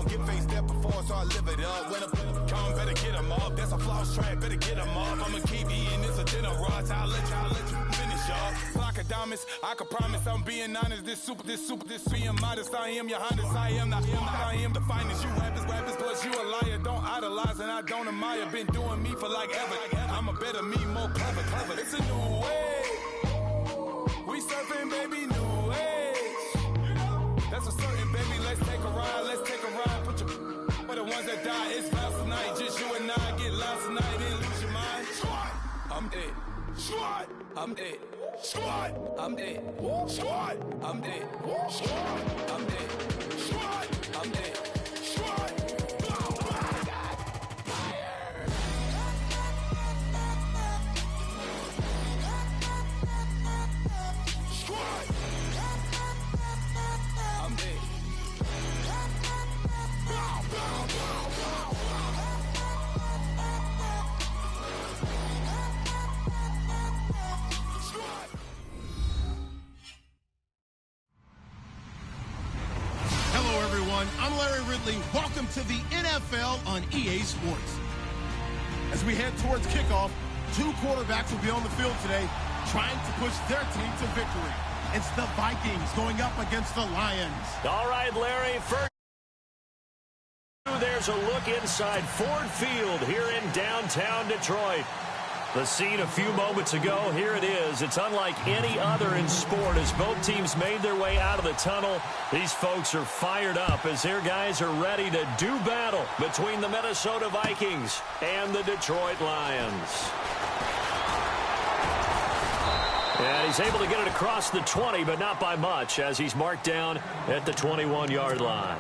get faced that before, so I live it up. When I come, better get them up. That's a floss track, better get them up. I'ma keep eating, it's a dinner rush. I'll let you finish up. Flock of diamonds, I can promise I'm being honest. This being modest. I am your highness, I am the finest. You rappers, plus you a liar. Don't idolize and I don't admire. Been doing me for like ever. I'm a better me, more clever. It's a new way. We surfing, baby, new age. That's a certain, baby. Let's take a ride. Put your for the ones that die. It's vows tonight. Just you and I get lost tonight and lose your mind. Squad, I'm it. Squad, I'm it. Squad, I'm it. Squad, I'm it. Squad, I'm it. Squad, I'm it. Squad. I'm Larry Ridley. Welcome to the NFL on EA Sports. As we head towards kickoff, two quarterbacks will be on the field today trying to push their team to victory. It's the Vikings going up against the Lions. All right, Larry, first there's a look inside Ford Field here in downtown Detroit. The scene a few moments ago, here it is. It's unlike any other in sport as both teams made their way out of the tunnel. These folks are fired up as their guys are ready to do battle between the Minnesota Vikings and the Detroit Lions. And he's able to get it across the 20, but not by much as he's marked down at the 21-yard line.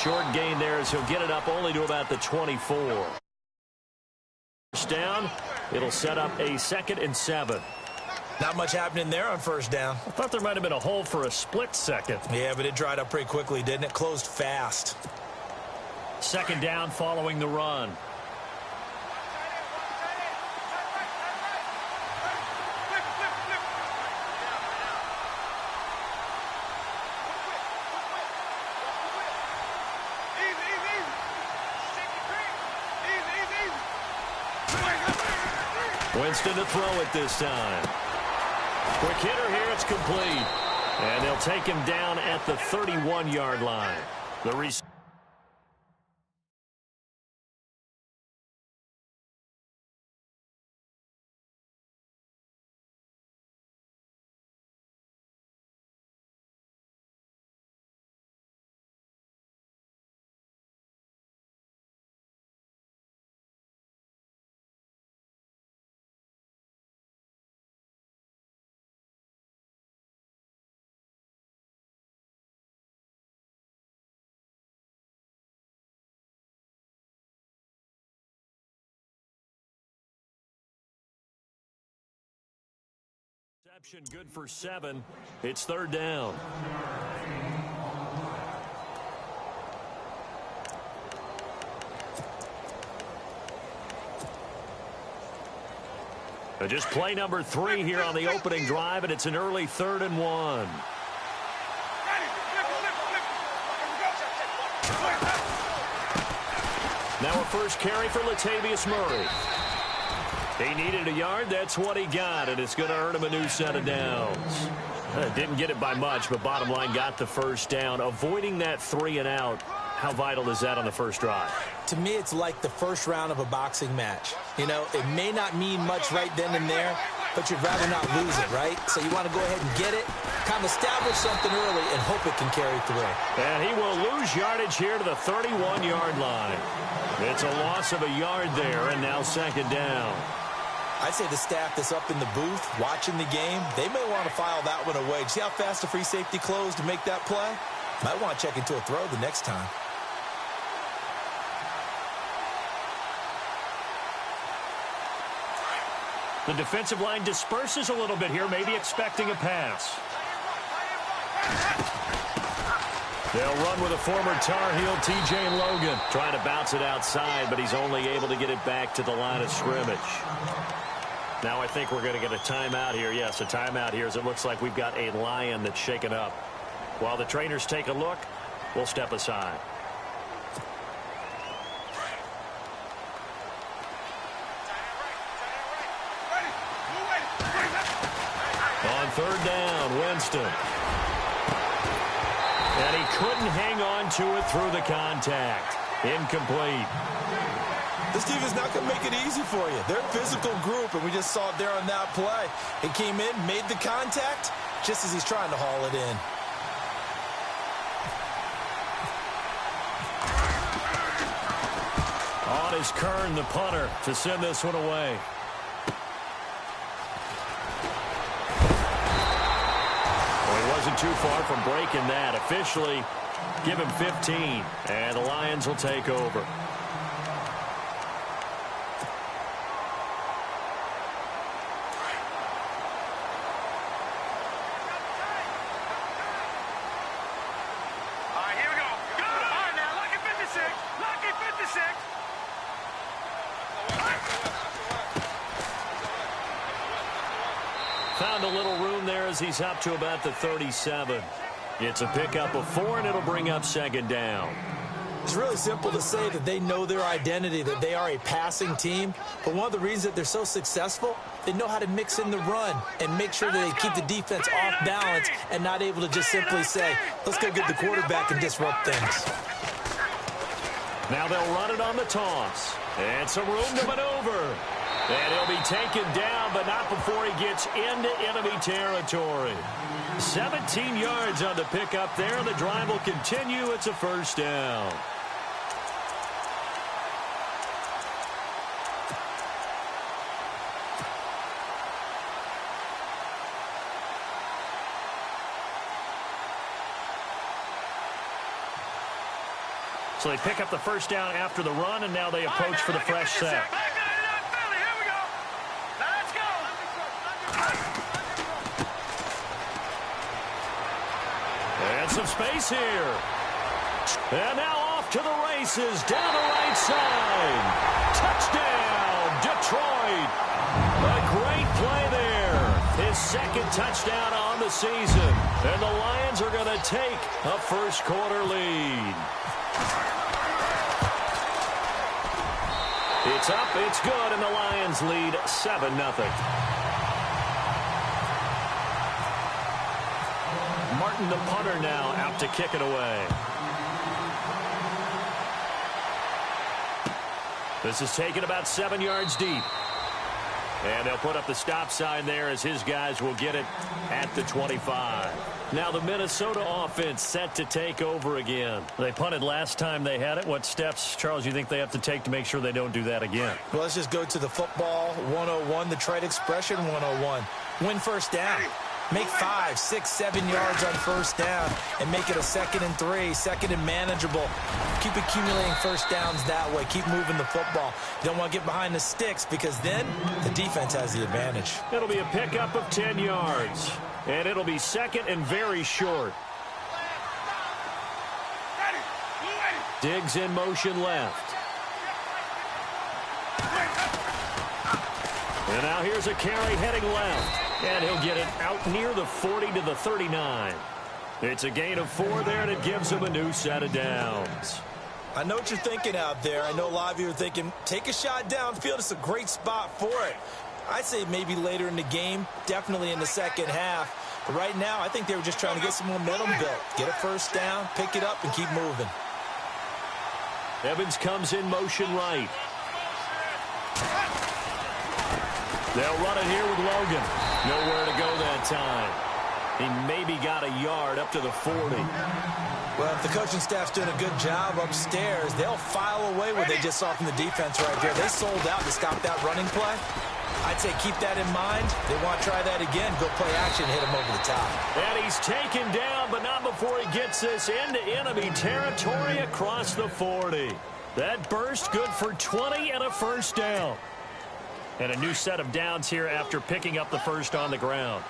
Short gain there as he'll get it up only to about the 24. First down, it'll set up a 2nd and 7. Not much happening there on first down. I thought there might have been a hole for a split second. Yeah, but it dried up pretty quickly, didn't it? Closed fast. 2nd down following the run. Winston to throw it this time. Quick hitter here, it's complete. And they'll take him down at the 31-yard line. The reception good for 7. It's 3rd down. Just play number 3 here on the opening drive, and it's an early 3rd and 1. Now a first carry for Latavius Murray. He needed a yard. That's what he got, and it's going to earn him a new set of downs. Didn't get it by much, but bottom line got the first down. Avoiding that 3 and out, how vital is that on the first drive? To me, it's like the first round of a boxing match. You know, it may not mean much right then and there, but you'd rather not lose it, right? So you want to go ahead and get it, kind of establish something early, and hope it can carry through. And he will lose yardage here to the 31-yard line. It's a loss of a yard there, and now 2nd down. I'd say the staff that's up in the booth watching the game, they may want to file that one away. See how fast the free safety closed to make that play? Might want to check into a throw the next time. The defensive line disperses a little bit here, maybe expecting a pass. They'll run with a former Tar Heel, T.J. Logan. Trying to bounce it outside, but he's only able to get it back to the line of scrimmage. Now I think we're going to get a timeout here. Yes, a timeout here as it looks like we've got a Lion that's shaken up. While the trainers take a look, we'll step aside. On third down, Winston. And he couldn't hang on to it through the contact. Incomplete. This defense is not going to make it easy for you. They're a physical group, and we just saw it there on that play. He came in, made the contact, just as he's trying to haul it in. On is Kern, the punter, to send this one away. Well, he wasn't too far from breaking that. Officially, give him 15, and the Lions will take over. Found a little room there as he's up to about the 37. It's a pickup of 4, and it'll bring up second down. It's really simple to say that they know their identity, that they are a passing team. But one of the reasons that they're so successful, they know how to mix in the run and make sure that they keep the defense off balance and not able to just simply say, let's go get the quarterback and disrupt things. Now they'll run it on the toss. And some room to maneuver. And he'll be taken down, but not before he gets into enemy territory. 17 yards on the pickup there. The drive will continue. It's a first down. So they pick up the first down after the run, and now they approach for the fresh set. And some space here. And now off to the races, down the right side. Touchdown, Detroit. A great play there. His second touchdown on the season. And the Lions are going to take a first-quarter lead. It's up, it's good, and the Lions lead 7-0. Martin, the punter, now out to kick it away. This is taken about 7 yards deep. And they'll put up the stop sign there as his guys will get it at the 25. Now the Minnesota offense set to take over again. They punted last time they had it. What steps, Charles, you think they have to take to make sure they don't do that again? Well, let's just go to the football 101, the trade expression 101. Win first down. Make 5, 6, 7 yards on first down and make it a 2nd and 3, 2nd and manageable. Keep accumulating first downs that way. Keep moving the football. You don't want to get behind the sticks because then the defense has the advantage. It'll be a pickup of 10 yards. And it'll be 2nd and very short. Diggs in motion left. And now here's a carry heading left. And he'll get it out near the 40 to the 39. It's a gain of 4 there, and it gives him a new set of downs. I know what you're thinking out there. I know a lot of you are thinking, take a shot downfield. It's a great spot for it. I'd say maybe later in the game, definitely in the second half. But right now, I think they were just trying to get some momentum built. Get a first down, pick it up, and keep moving. Evans comes in motion right. They'll run it here with Logan. Nowhere to go that time. He maybe got a yard up to the 40. Well, if the coaching staff's doing a good job upstairs, they'll file away what they just saw from the defense right there. They sold out to stop that running play. I'd say keep that in mind. They want to try that again. Go play action, hit him over the top. And he's taken down, but not before he gets this into enemy territory across the 40. That burst good for 20 and a first down. And a new set of downs here after picking up the first on the ground.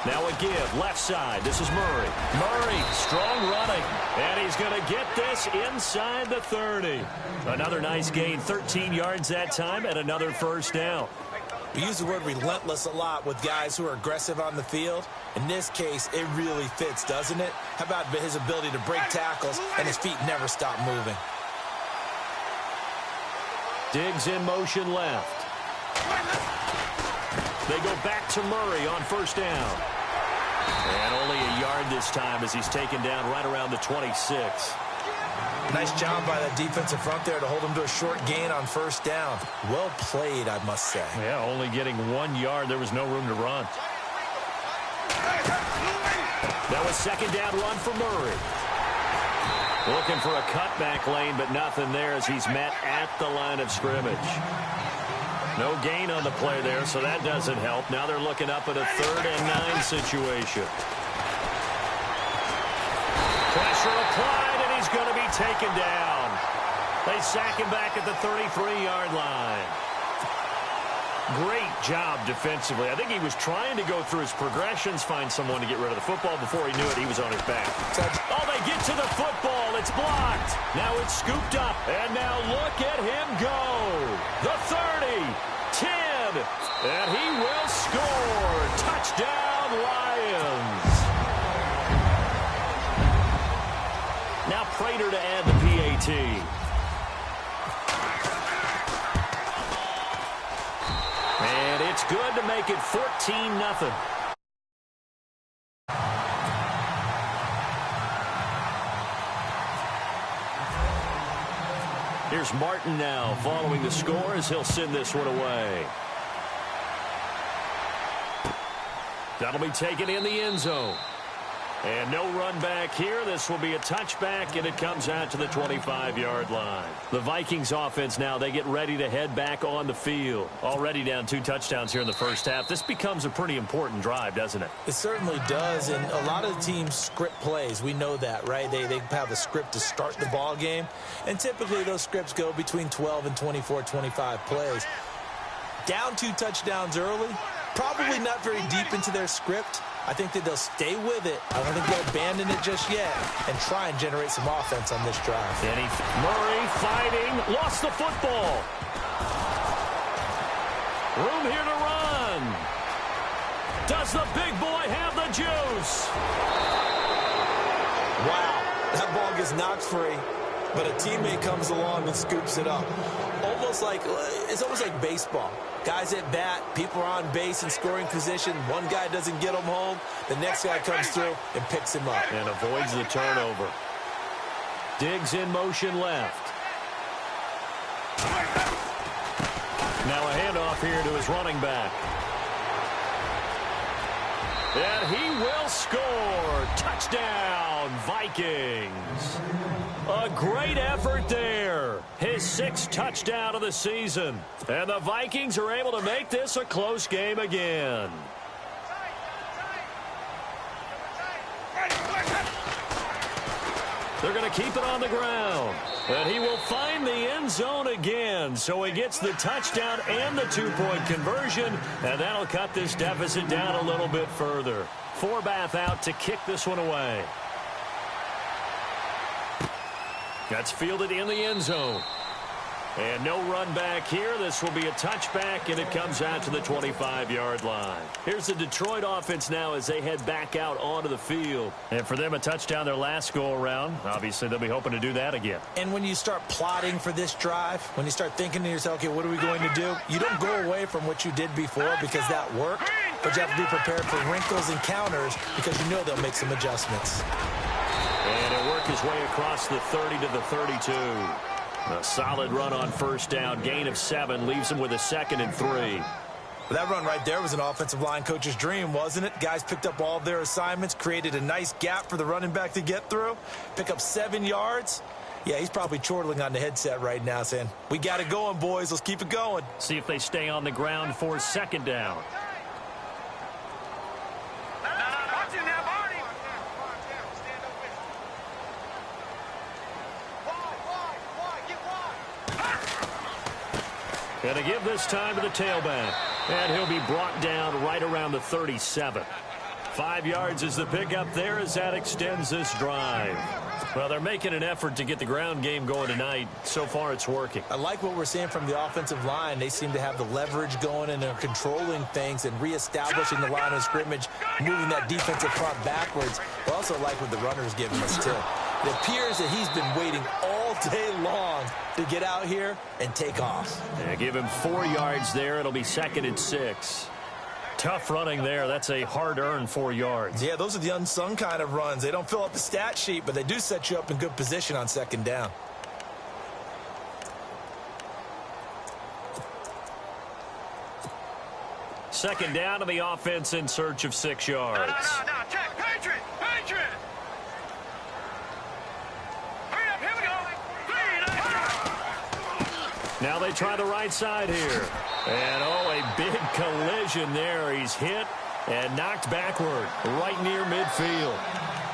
Now a give, left side. This is Murray. Murray, strong running. And he's going to get this inside the 30. Another nice gain, 13 yards that time, and another first down. We use the word relentless a lot with guys who are aggressive on the field. In this case, it really fits, doesn't it? How about his ability to break tackles and his feet never stop moving? Diggs in motion left. They go back to Murray on first down. And only a yard this time as he's taken down right around the 26. Nice job by that defensive front there to hold him to a short gain on first down. Well played, I must say. Yeah, only getting 1 yard. There was no room to run. That was second down run for Murray. Looking for a cutback lane, but nothing there as he's met at the line of scrimmage. No gain on the play there, so that doesn't help. Now they're looking up at a 3rd and 9 situation. Pressure applied, and he's going to be taken down. They sack him back at the 33-yard line. Great job defensively. I think he was trying to go through his progressions, find someone to get rid of the football. Before he knew it, he was on his back. Oh, they get to the football. It's blocked. Now it's scooped up. And now look at him go. The 30, 10, and he will score. Touchdown, Lions. Now Prater to add the PAT. And it's good to make it 14-0. Here's Martin now following the score as he'll send this one away. That'll be taken in the end zone. And no run back here. This will be a touchback, and it comes out to the 25-yard line. The Vikings offense now, they get ready to head back on the field. Already down 2 touchdowns here in the first half. This becomes a pretty important drive, doesn't it? It certainly does, and a lot of the teams script plays. We know that, right? They have a script to start the ball game, and typically those scripts go between 12 and 24, 25 plays. Down 2 touchdowns early, probably not very deep into their script. I think that they'll stay with it. I don't think they'll abandon it just yet and try and generate some offense on this drive. Murray fighting, lost the football. Room here to run. Does the big boy have the juice? Wow, that ball gets knocked free, but a teammate comes along and scoops it up. It's almost like baseball. Guys at bat, people are on base in scoring position. One guy doesn't get him home. The next guy comes through and picks him up. And avoids the turnover. Diggs in motion left. Now a handoff here to his running back. And he will score. Touchdown, Vikings. A great effort there. His 6th touchdown of the season. And the Vikings are able to make this a close game again. They're going to keep it on the ground. And he will find the end zone again. So he gets the touchdown and the 2-point conversion. And that'll cut this deficit down a little bit further. Forbath out to kick this one away. That's fielded in the end zone. And no run back here. This will be a touchback, and it comes out to the 25-yard line. Here's the Detroit offense now as they head back out onto the field. And for them, a touchdown their last go-around. Obviously, they'll be hoping to do that again. And when you start plotting for this drive, when you start thinking to yourself, okay, what are we going to do? You don't go away from what you did before because that worked, but you have to be prepared for wrinkles and counters because you know they'll make some adjustments. And it'll work his way across the 30 to the 32. A solid run on first down. Gain of 7 leaves him with a 2nd and 3. Well, that run right there was an offensive line coach's dream, wasn't it? Guys picked up all of their assignments, created a nice gap for the running back to get through, pick up 7 yards. Yeah, he's probably chortling on the headset right now saying, we got it going, boys. Let's keep it going. See if they stay on the ground for 2nd down. And to give this time to the tailback. And he'll be brought down right around the 37. 5 yards is the pickup there as that extends this drive. Well, they're making an effort to get the ground game going tonight. So far, it's working. I like what we're seeing from the offensive line. They seem to have the leverage going, and they're controlling things and reestablishing the line of scrimmage, moving that defensive front backwards. I also like what the runner's giving us, too. It appears that he's been waiting all day long to get out here and take off. Yeah, give him 4 yards there. It'll be 2nd and 6. Tough running there. That's a hard-earned 4 yards. Yeah, those are the unsung kind of runs. They don't fill up the stat sheet, but they do set you up in good position on 2nd down. Second down to the offense in search of 6 yards. No, check. Patriot! Hurry up, here we go. Now they try the right side here. And, a big collision there. He's hit and knocked backward right near midfield.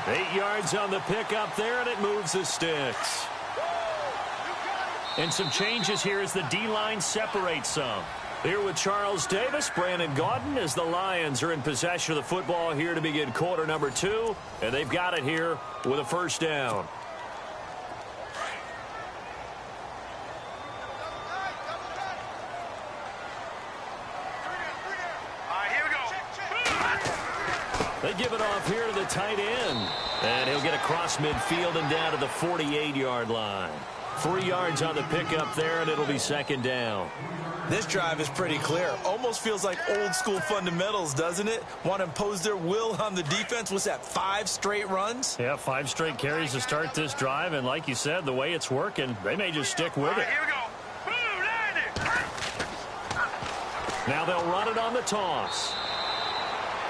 8 yards on the pickup there, and it moves the sticks. And some changes here as the D-line separates some. Here with Charles Davis, Brandon Gaudin, as the Lions are in possession of the football here to begin quarter number 2. And they've got it here with a first down. They give it off here to the tight end. And he'll get across midfield and down to the 48-yard line. 3 yards on the pickup there, and it'll be 2nd down. This drive is pretty clear. Almost feels like old-school fundamentals, doesn't it? Want to impose their will on the defense. What's that, 5 straight runs? Yeah, 5 straight carries to start this drive. And like you said, the way it's working, they may just stick with it. Here we go. Now they'll run it on the toss.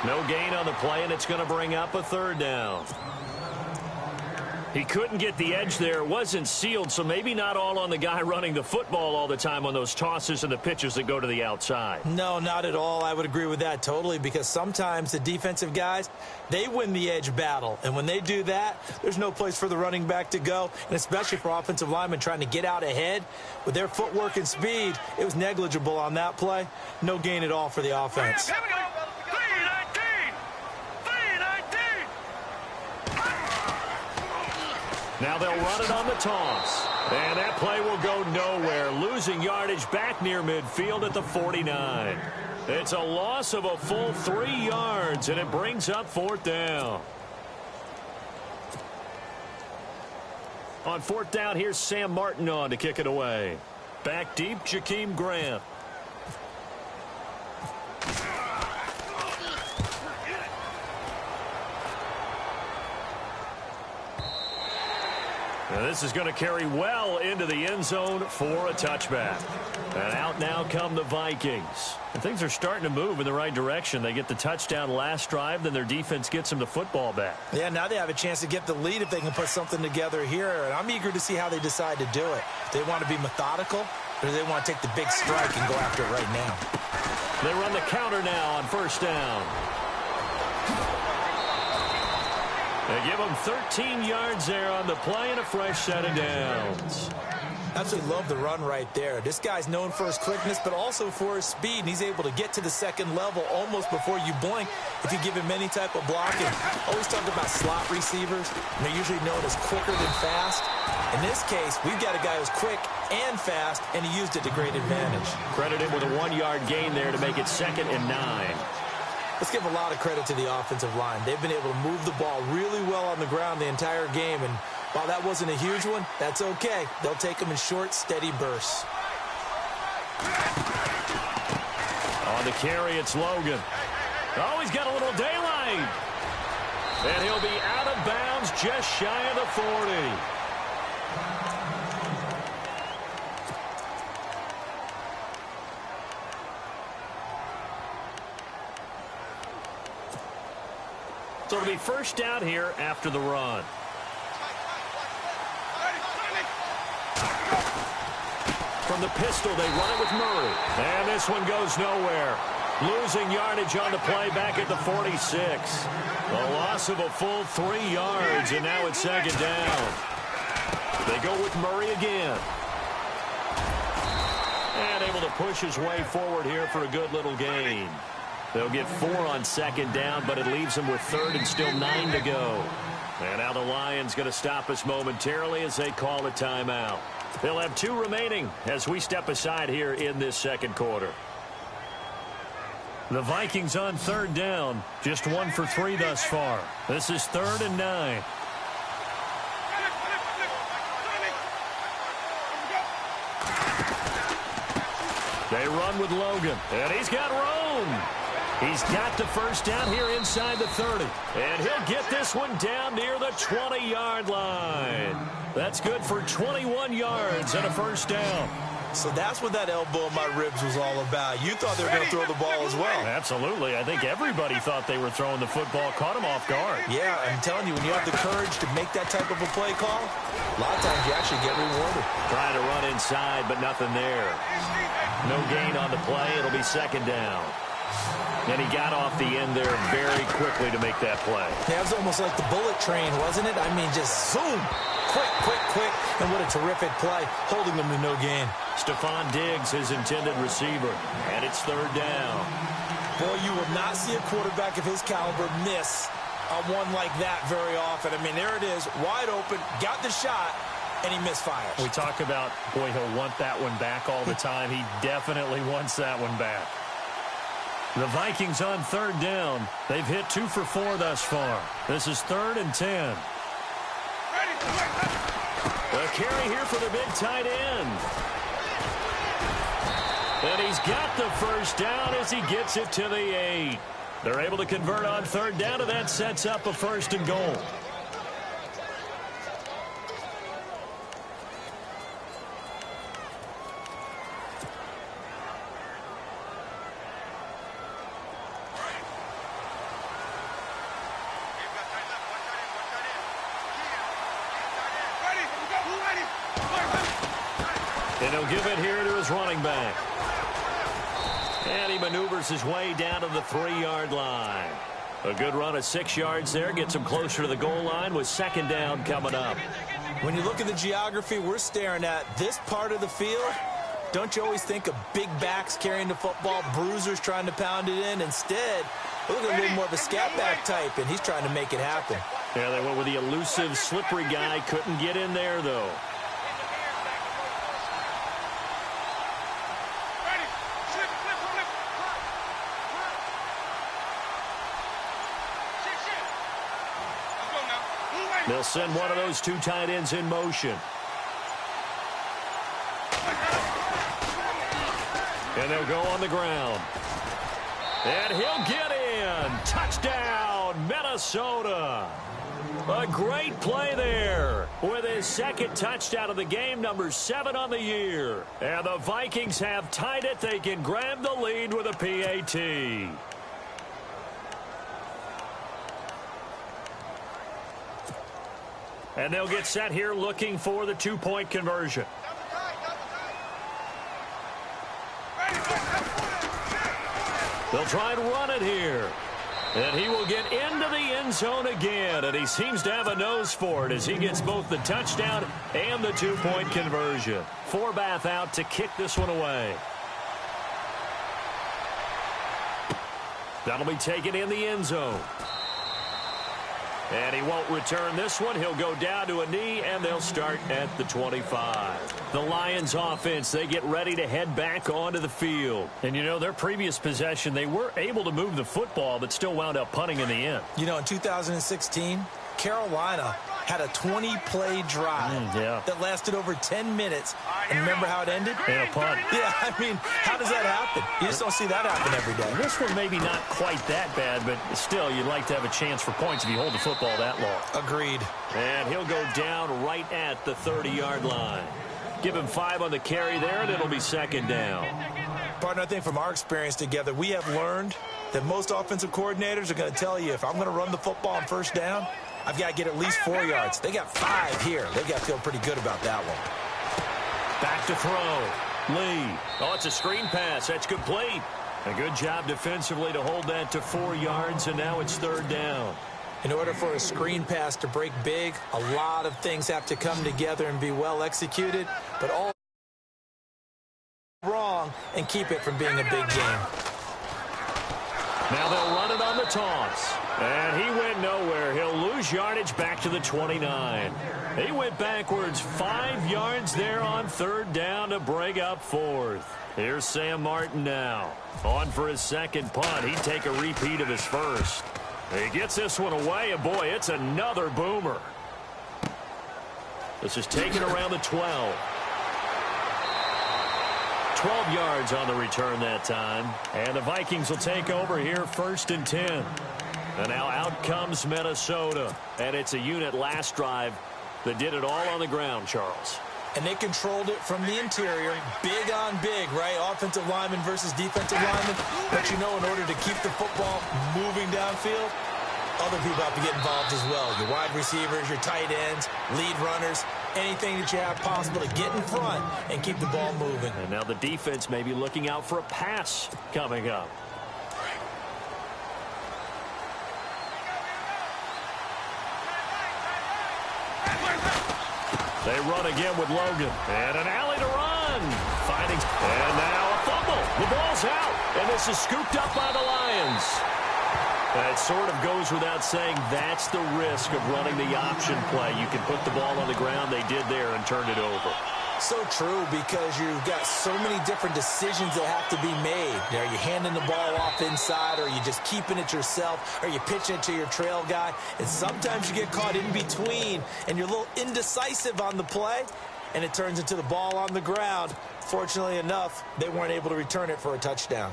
No gain on the play, and it's going to bring up a 3rd down. He couldn't get the edge there. It wasn't sealed, so maybe not all on the guy running the football all the time on those tosses and the pitches that go to the outside. No, not at all. I would agree with that totally, because sometimes the defensive guys, they win the edge battle. And when they do that, there's no place for the running back to go, and especially for offensive linemen trying to get out ahead. With their footwork and speed, it was negligible on that play. No gain at all for the offense. Here we go. Now they'll run it on the toss. And that play will go nowhere. Losing yardage back near midfield at the 49. It's a loss of a full 3 yards, and it brings up 4th down. On 4th down, here's Sam Martin on to kick it away. Back deep, Jakeem Grant. Now this is going to carry well into the end zone for a touchback. And out now come the Vikings. And things are starting to move in the right direction. They get the touchdown last drive, then their defense gets them the football back. Yeah, now they have a chance to get the lead if they can put something together here. And I'm eager to see how they decide to do it. Do they want to be methodical, or do they want to take the big strike and go after it right now? They run the counter now on 1st down. They give them 13 yards there on the play and a fresh set of downs. Absolutely love the run right there. This guy's known for his quickness, but also for his speed. And he's able to get to the 2nd level almost before you blink if you give him any type of blocking. Always talk about slot receivers, and they're usually known as quicker than fast. In this case, we've got a guy who's quick and fast, and he used it to great advantage. Credit him with a 1-yard gain there to make it 2nd and 9. Let's give a lot of credit to the offensive line. They've been able to move the ball really well on the ground the entire game, and while that wasn't a huge one, that's okay. They'll take them in short, steady bursts. On the carry, it's Logan. Oh, he's got a little daylight. And he'll be out of bounds just shy of the 40. So it'll be first down here after the run. From the pistol, they run it with Murray. And this one goes nowhere. Losing yardage on the play back at the 46. A loss of a full 3 yards, and now it's 2nd down. They go with Murray again. And able to push his way forward here for a good little gain. They'll get 4 on second down, but it leaves them with third and still 9 to go. And now the Lions going to stop us momentarily as they call a timeout. They'll have 2 remaining as we step aside here in this second quarter. The Vikings on third down, just 1 for 3 thus far. This is 3rd and 9. They run with Logan, and he's got room. He's got the first down here inside the 30. And he'll get this one down near the 20-yard line. That's good for 21 yards and a first down. So that's what that elbow in my ribs was all about. You thought they were going to throw the ball as well. Absolutely. I think everybody thought they were throwing the football, caught him off guard. Yeah, I'm telling you, when you have the courage to make that type of a play call, a lot of times you actually get rewarded. Trying to run inside, but nothing there. No gain on the play. It'll be second down. And he got off the end there very quickly to make that play. Yeah, it was almost like the bullet train, wasn't it? I mean, just zoom. Quick, quick, quick. And what a terrific play, holding them to no gain. Stephon Diggs, his intended receiver. And it's third down. Boy, you will not see a quarterback of his caliber miss a one like that very often. I mean, there it is, wide open, got the shot, and he misfires. We talk about, boy, he'll want that one back all the time. He definitely wants that one back. The Vikings on third down. They've hit 2 for 4 thus far. This is 3rd and 10. A carry here for the big tight end. And he's got the first down as he gets it to the 8. They're able to convert on third down, and that sets up a 1st and goal. And he'll give it here to his running back. And he maneuvers his way down to the 3-yard line. A good run of 6 yards there. Gets him closer to the goal line with second down coming up. When you look at the geography we're staring at, this part of the field, don't you always think of big backs carrying the football, bruisers trying to pound it in? Instead, look at a little more of a scat back type, and he's trying to make it happen. Yeah, they went with the elusive, slippery guy. Couldn't get in there, though. They'll send one of those 2 tight ends in motion. And they'll go on the ground. And he'll get in. Touchdown, Minnesota. A great play there with his 2nd touchdown of the game, number 7 on the year. And the Vikings have tied it. They can grab the lead with a PAT. And they'll get set here looking for the 2-point conversion. They'll try and run it here. And he will get into the end zone again. And he seems to have a nose for it as he gets both the touchdown and the 2-point conversion. Forbath out to kick this one away. That'll be taken in the end zone. And he won't return this one. He'll go down to a knee, and they'll start at the 25. The Lions offense, they get ready to head back onto the field. And, you know, their previous possession, they were able to move the football, but still wound up punting in the end. You know, in 2016, Carolina had a 20-play drive that lasted over 10 minutes. And remember how it ended? And a punt. Yeah, I mean, how does that happen? You just don't see that happen every day. This one maybe not quite that bad, but still, you'd like to have a chance for points if you hold the football that long. Agreed. And he'll go down right at the 30-yard line. Give him 5 on the carry there, and it'll be second down. Partner, I think from our experience together, we have learned that most offensive coordinators are going to tell you, if I'm going to run the football on first down, I've got to get at least 4 yards. They got 5 here. They got to feel pretty good about that one. Back to throw. Lee. Oh, it's a screen pass. That's complete. A good job defensively to hold that to 4 yards, and now it's third down. In order for a screen pass to break big, a lot of things have to come together and be well executed, but all wrong and keep it from being a big game. Now they'll run it on the toss. And he went nowhere. He'll lose yardage back to the 29. He went backwards 5 yards there on 3rd down to break up 4th. Here's Sam Martin now. On for his second punt. He'd take a repeat of his first. He gets this one away, and boy, it's another boomer. This is taken around the 12. 12 yards on the return that time. And the Vikings will take over here 1st and 10. And now out comes Minnesota. And it's a unit last drive that did it all on the ground, Charles. And they controlled it from the interior. Big on big, right? Offensive lineman versus defensive lineman. But you know, in order to keep the football moving downfield, other people have to get involved as well. Your wide receivers, your tight ends, lead runners, anything that you have possible to get in front and keep the ball moving. And now the defense may be looking out for a pass coming up. They run again with Logan. And an alley to run. Finding. And now a fumble. The ball's out. And this is scooped up by the Lions. That sort of goes without saying. That's the risk of running the option play. You can put the ball on the ground. They did there and turned it over. So true, because you've got so many different decisions that have to be made. Are you handing the ball off inside, or are you just keeping it yourself? Are you pitching it to your trail guy? And sometimes you get caught in between, and you're a little indecisive on the play, and it turns into the ball on the ground. Fortunately enough, they weren't able to return it for a touchdown.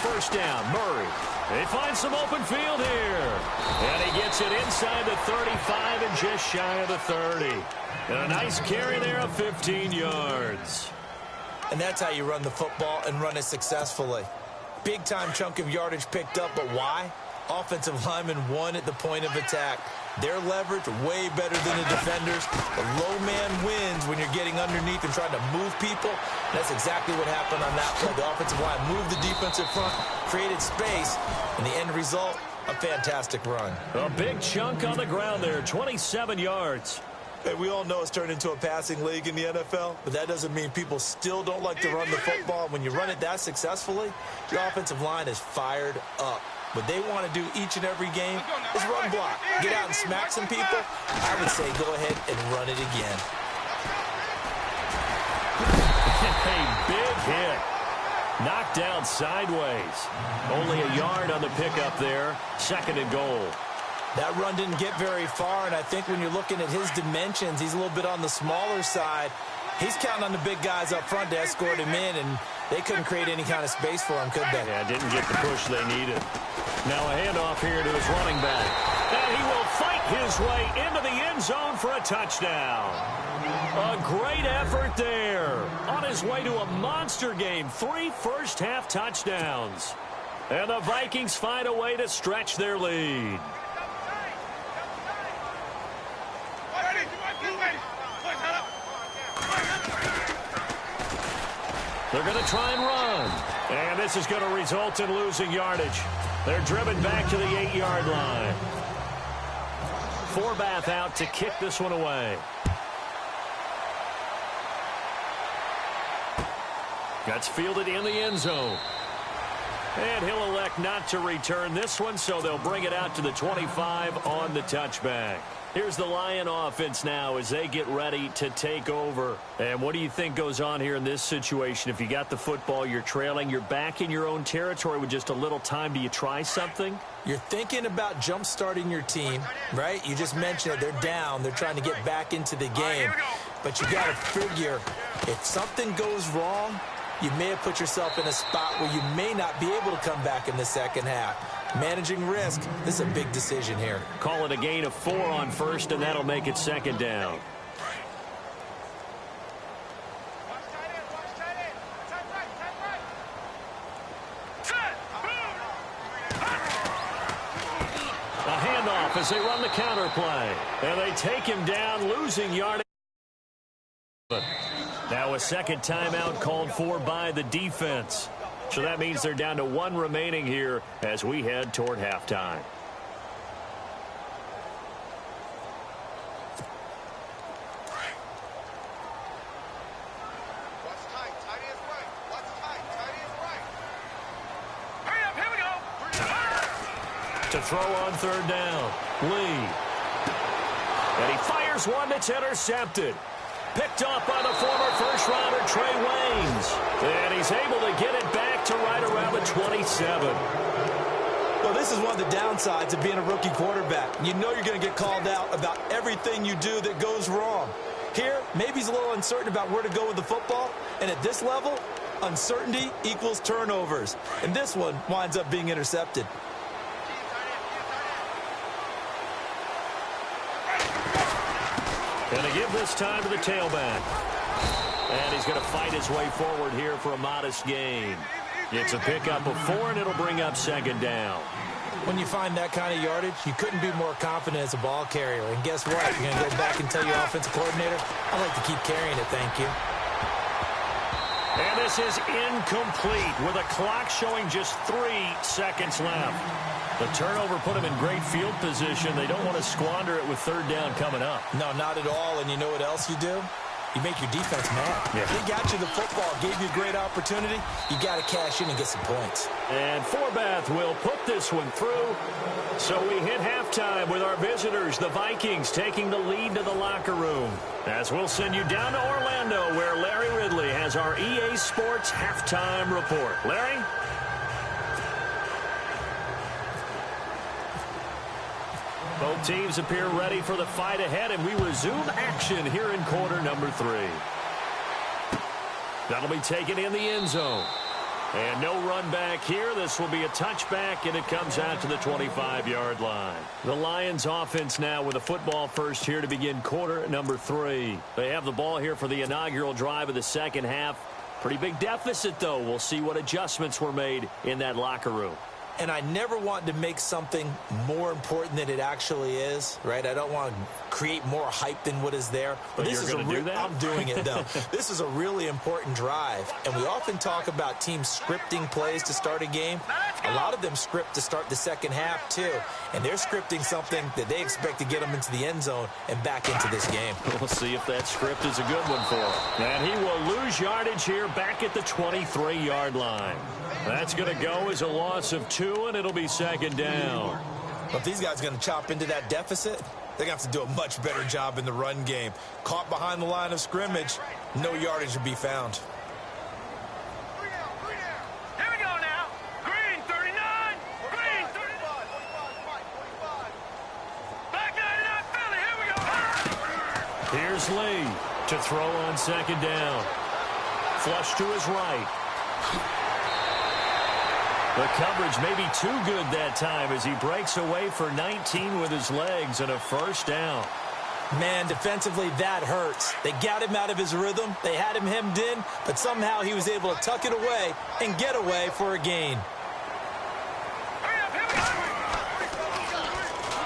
First down, Murray. They find some open field here. And he gets it inside the 35 and just shy of the 30. And a nice carry there of 15 yards. And that's how you run the football and run it successfully. Big-time chunk of yardage picked up, but why? Offensive lineman won at the point of attack. Their leverage way better than the defenders. The low man wins when you're getting underneath and trying to move people. And that's exactly what happened on that play. The offensive line moved the defensive front, created space, and the end result, a fantastic run. A big chunk on the ground there, 27 yards. Hey, we all know it's turned into a passing league in the NFL, but that doesn't mean people still don't like to run the football. When you run it that successfully, your offensive line is fired up. What they want to do each and every game is run block. Get out and smack some people. I would say go ahead and run it again. A big hit. Knocked down sideways. Only a yard on the pickup there. 2nd and goal. That run didn't get very far, and I think when you're looking at his dimensions, he's a little bit on the smaller side. He's counting on the big guys up front to escort him in, and they couldn't create any kind of space for him, could they? Yeah, didn't get the push they needed. Now a handoff here to his running back. And he will fight his way into the end zone for a touchdown. A great effort there. On his way to a monster game. 3 first-half touchdowns. And the Vikings find a way to stretch their lead. They're going to try and run. And this is going to result in losing yardage. They're driven back to the 8-yard line. Forbath out to kick this one away. That's fielded in the end zone. And he'll elect not to return this one, so they'll bring it out to the 25 on the touchback. Here's the Lion offense now as they get ready to take over. And what do you think goes on here in this situation? If you got the football, you're trailing, you're back in your own territory with just a little time. Do you try something? You're thinking about jump-starting your team, right? You just mentioned it. They're down. They're trying to get back into the game. But you got to figure if something goes wrong, you may have put yourself in a spot where you may not be able to come back in the second half. Managing risk, this is a big decision here. Call it a gain of 4 on first, and that'll make it 2nd down. A handoff off as they run the counter play. And they take him down, losing yardage. Now a second timeout called for by the defense. So that means they're down to 1 remaining here as we head toward halftime. To throw on third down, Lee. And he fires one that's intercepted. Picked off by the former first-rounder Trey Waynes. And he's able to get it back to right around the 27. Well, this is one of the downsides of being a rookie quarterback. You know you're going to get called out about everything you do that goes wrong. Here, maybe he's a little uncertain about where to go with the football. And at this level, uncertainty equals turnovers. And this one winds up being intercepted. Going to give this time to the tailback. And he's going to fight his way forward here for a modest gain. It's a pickup of 4, and it'll bring up second down. When you find that kind of yardage, you couldn't be more confident as a ball carrier. And guess what? You're going to go back and tell your offensive coordinator, I'd like to keep carrying it, thank you. And this is incomplete with a clock showing just 3 seconds left. The turnover put him in great field position. They don't want to squander it with third down coming up. No, not at all. And you know what else you do? You make your defense mad. Yeah. They got you the football, gave you a great opportunity. You got to cash in and get some points. And Forbath will put this one through. So we hit halftime with our visitors, the Vikings, taking the lead to the locker room. As we'll send you down to Orlando, where Larry Ridley has our EA Sports halftime report. Larry? Both teams appear ready for the fight ahead, and we resume action here in quarter number 3. That'll be taken in the end zone. And no run back here. This will be a touchback, and it comes out to the 25-yard line. The Lions offense now with a football first here to begin quarter number 3. They have the ball here for the inaugural drive of the second half. Pretty big deficit, though. We'll see what adjustments were made in that locker room. And I never want to make something more important than it actually is, right? I don't want to create more hype than what is there. But this is do that? I'm doing it, though. This is a really important drive. And we often talk about teams scripting plays to start a game. A lot of them script to start the second half, too. And they're scripting something that they expect to get them into the end zone and back into this game. We'll see if that script is a good one for him. And he will lose yardage here back at the 23-yard line. That's going to go as a loss of 2, and it'll be second down. But if these guys are going to chop into that deficit, they're going to have to do a much better job in the run game. Caught behind the line of scrimmage, no yardage to be found. Here we go now. Green 39. Green 35. Back 99 Philly. Here we go. Here's Lee to throw on second down. Flush to his right. The coverage may be too good that time as he breaks away for 19 with his legs and a first down. Man, defensively, that hurts. They got him out of his rhythm. They had him hemmed in, but somehow he was able to tuck it away and get away for a gain.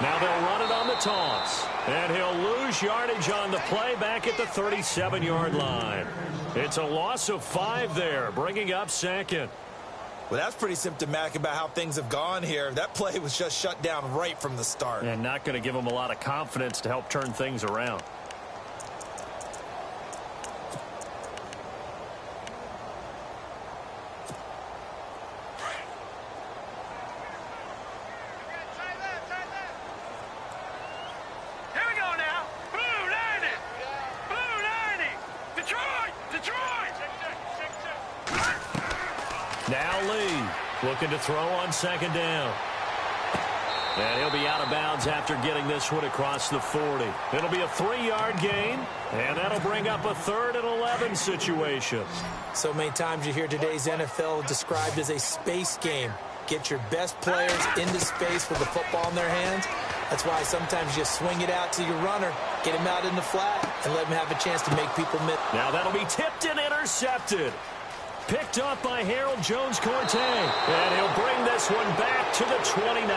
Now they'll run it on the toss. And he'll lose yardage on the play back at the 37-yard line. It's a loss of 5 there, bringing up second. Well, that's pretty symptomatic about how things have gone here. That play was just shut down right from the start. And not going to give him a lot of confidence to help turn things around. Here we go now. Blue 90. Blue 90. Detroit. Detroit. Now Lee looking to throw on second down. And he'll be out of bounds after getting this one across the 40. It'll be a 3-yard gain, and that'll bring up a 3rd and 11 situation. So many times you hear today's NFL described as a space game. Get your best players into space with the football in their hands. That's why sometimes you swing it out to your runner, get him out in the flat, and let him have a chance to make people miss. Now that'll be tipped and intercepted. Picked up by Harold Jones-Corte. And he'll bring this one back to the 29.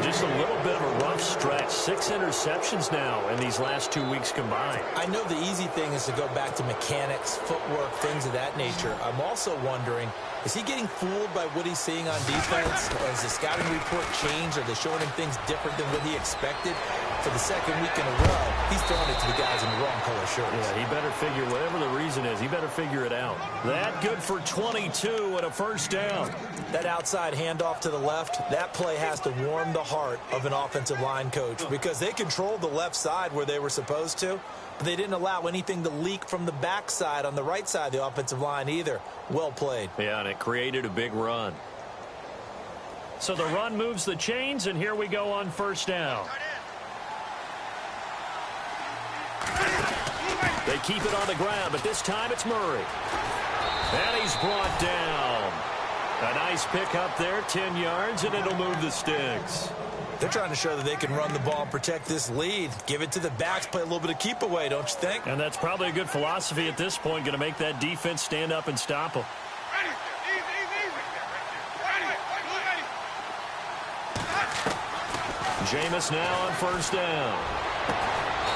Just a little bit of a rough stretch. 6 interceptions now in these last 2 weeks combined. I know the easy thing is to go back to mechanics, footwork, things of that nature. I'm also wondering, is he getting fooled by what he's seeing on defense? Or has the scouting report changed? Are they showing him things different than what he expected? For the second week in a row, he's throwing it to the guys in the wrong color shirts. Yeah, he better figure, whatever the reason is, he better figure it out. That good for 22 and a first down. That outside handoff to the left, that play has to warm the heart of an offensive line coach because they controlled the left side where they were supposed to, but they didn't allow anything to leak from the backside on the right side of the offensive line either. Well played. Yeah, and it created a big run. So the run moves the chains, and here we go on first down. They keep it on the ground, but this time it's Murray. And he's brought down. A nice pick up there, 10 yards, and it'll move the sticks. They're trying to show that they can run the ball and protect this lead. Give it to the backs, play a little bit of keep away, don't you think? And that's probably a good philosophy at this point, going to make that defense stand up and stop them. Jameis now on first down.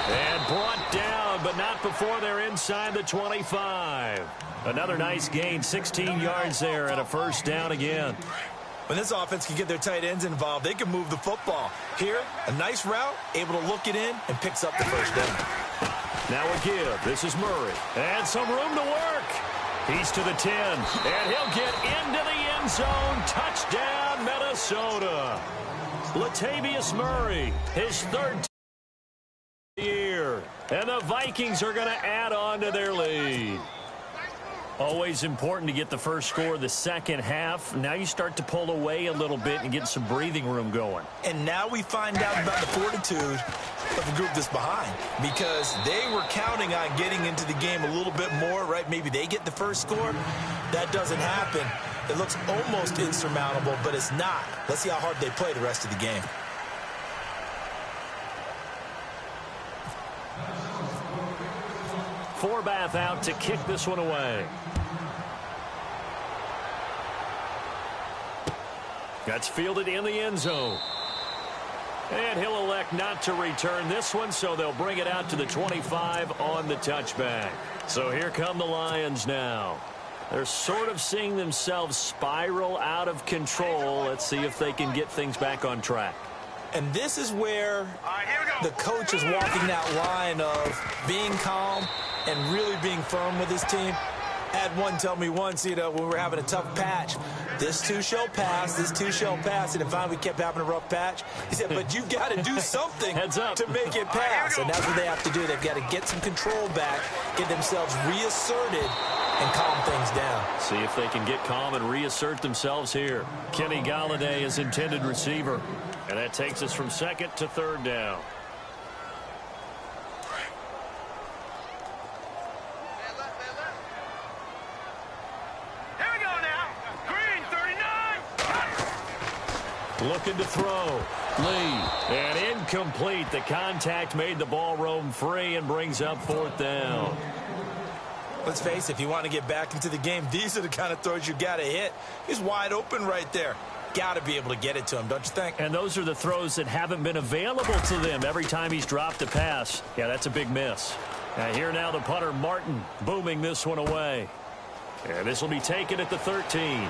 And brought down, but not before they're inside the 25. Another nice gain, 16 yards there, and a first down again. When this offense can get their tight ends involved, they can move the football. Here, a nice route, able to look it in, and picks up the first down. Now a give. This is Murray. And some room to work. He's to the 10, and he'll get into the end zone. Touchdown, Minnesota. Latavius Murray, his third year. And the Vikings are going to add on to their lead. Always important to get the first score of the second half. Now you start to pull away a little bit and get some breathing room going. And now we find out about the fortitude of the group that's behind, because they were counting on getting into the game a little bit more, right? Maybe they get the first score. That doesn't happen. It looks almost insurmountable, but it's not. Let's see how hard they play the rest of the game. Forbath out to kick this one away. That's fielded in the end zone. And he'll elect not to return this one, so they'll bring it out to the 25 on the touchback. So here come the Lions now. They're sort of seeing themselves spiral out of control. Let's see if they can get things back on track. And this is where the coach is walking that line of being calm and really being firm with his team. I had one tell me once, when we were having a tough patch, this too shall pass, this too shall pass. And finally we kept having a rough patch. He said, but you've got to do something to make it pass. And that's what they have to do. They've got to get some control back, get themselves reasserted, and calm things down. See if they can get calm and reassert themselves here. Kenny Golladay is intended receiver. And that takes us from second to third down. Here we go now. Green 39. Looking to throw. Lee. And incomplete. The contact made the ball roam free and brings up fourth down. Let's face it, if you want to get back into the game, these are the kind of throws you got to hit. He's wide open right there. Got to be able to get it to him, don't you think? And those are the throws that haven't been available to them every time he's dropped a pass. Yeah, that's a big miss. Here now the punter, Martin, booming this one away. And this will be taken at the 13.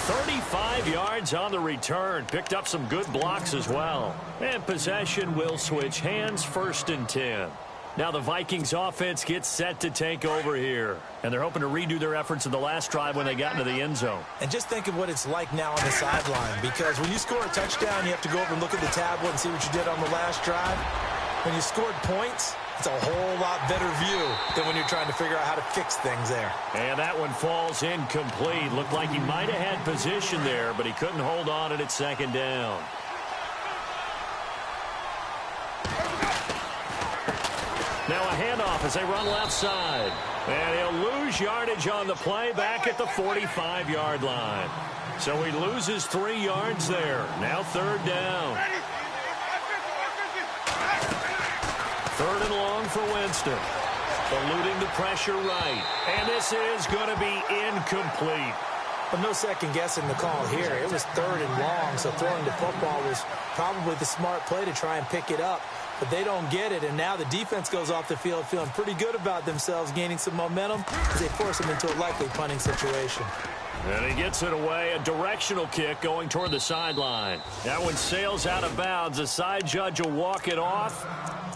35 yards on the return. Picked up some good blocks as well. And possession will switch hands, 1st and 10. Now the Vikings offense gets set to take over here. And they're hoping to redo their efforts in the last drive when they got into the end zone. And just think of what it's like now on the sideline. Because when you score a touchdown, you have to go over and look at the tablet and see what you did on the last drive. When you scored points, it's a whole lot better view than when you're trying to figure out how to fix things there. And that one falls incomplete. Looked like he might have had position there, but he couldn't hold on at second down. Now a handoff as they run left side. And he'll lose yardage on the play back at the 45-yard line. So he loses 3 yards there. Now third down. 3rd and long for Winston. Eluding the pressure right. And this is going to be incomplete. But no second guessing the call here. It was 3rd and long, so throwing the football was probably the smart play to try and pick it up. But they don't get it, and now the defense goes off the field feeling pretty good about themselves, gaining some momentum as they force them into a likely punting situation. And he gets it away, a directional kick going toward the sideline. That one sails out of bounds. The side judge will walk it off,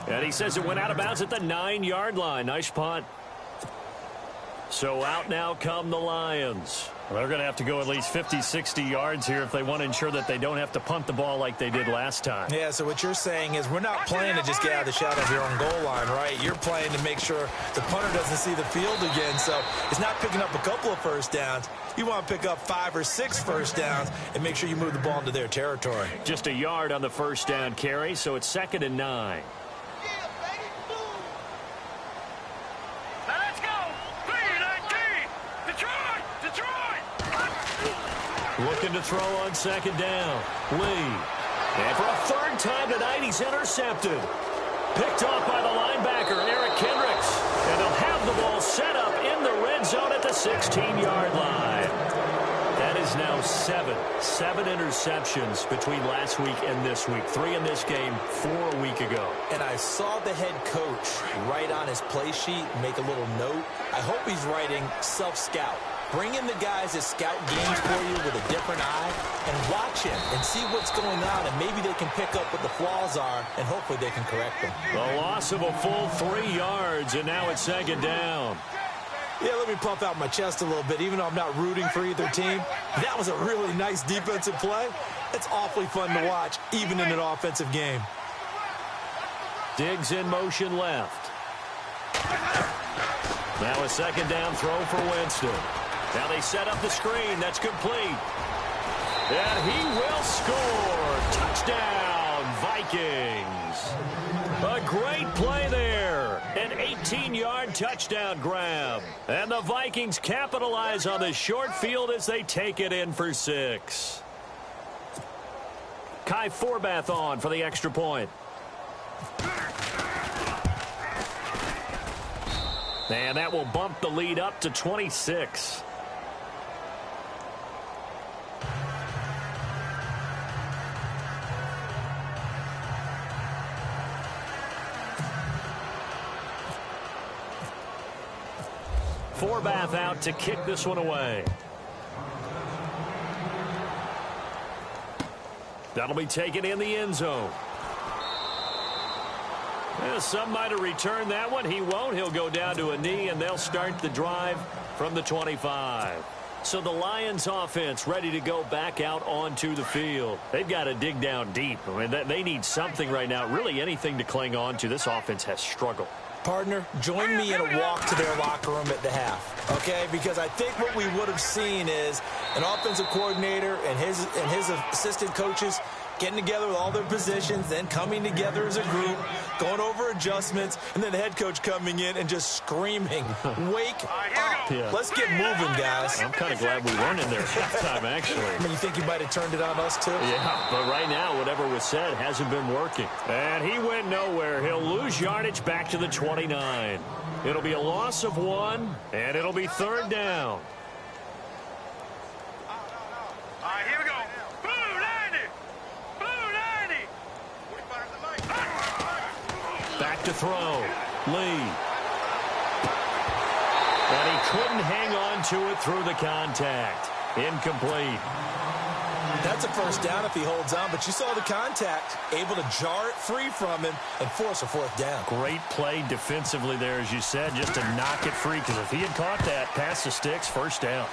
and he says it went out of bounds at the 9-yard line. Nice punt. So out now come the Lions. Well, they're going to have to go at least 50, 60 yards here if they want to ensure that they don't have to punt the ball like they did last time. Yeah, so what you're saying is we're not playing to just get out of the shadow of your own goal line, right? You're playing to make sure the punter doesn't see the field again. So it's not picking up a couple of first downs. You want to pick up 5 or 6 first downs and make sure you move the ball into their territory. Just a yard on the first down carry, so it's 2nd and 9. Looking to throw on 2nd down. Lee. And for a 3rd time tonight, he's intercepted. Picked off by the linebacker, Eric Kendricks. And they'll have the ball set up in the red zone at the 16-yard line. That is now 7 interceptions between last week and this week. 3 in this game, 4 a week ago. And I saw the head coach write on his play sheet, make a little note. I hope he's writing self-scout. Bring in the guys that scout games for you with a different eye and watch him and see what's going on, and maybe they can pick up what the flaws are, and hopefully they can correct them. The loss of a full 3 yards, and now it's 2nd down. Yeah, let me puff out my chest a little bit, even though I'm not rooting for either team. That was a really nice defensive play. It's awfully fun to watch, even in an offensive game. Diggs in motion left. Now a 2nd down throw for Winston. Now they set up the screen. That's complete. And he will score. Touchdown, Vikings. A great play there. An 18-yard touchdown grab. And the Vikings capitalize on the short field as they take it in for 6. Kai Forbath on for the extra point. And that will bump the lead up to 26. Forbath out to kick this one away. That'll be taken in the end zone. Yeah, some might have returned that one. He won't. He'll go down to a knee, and they'll start the drive from the 25. So the Lions offense ready to go back out onto the field. They've got to dig down deep. I mean, they need something right now, really anything to cling on to. This offense has struggled. Partner, join me in a walk to their locker room at the half, okay? Because I think what we would have seen is an offensive coordinator and his assistant coaches getting together with all their positions, then coming together as a group, going over adjustments, and then the head coach coming in and just screaming, wake up. Yeah. Let's get moving, guys. I'm kind of glad we weren't in there at halftime, actually. I mean, you think you might have turned it on us, too? Yeah, but right now, whatever was said hasn't been working. And he went nowhere. He'll lose yardage back to the 29. It'll be a loss of 1, and it'll be 3rd down. All right, here we go. Blue 90. Blue 90. Back to throw. Lee. And he couldn't hang on to it through the contact. Incomplete. That's a first down if he holds on, but you saw the contact, able to jar it free from him and force a 4th down. Great play defensively there, as you said, just to knock it free, because if he had caught that, past the sticks, 1st down.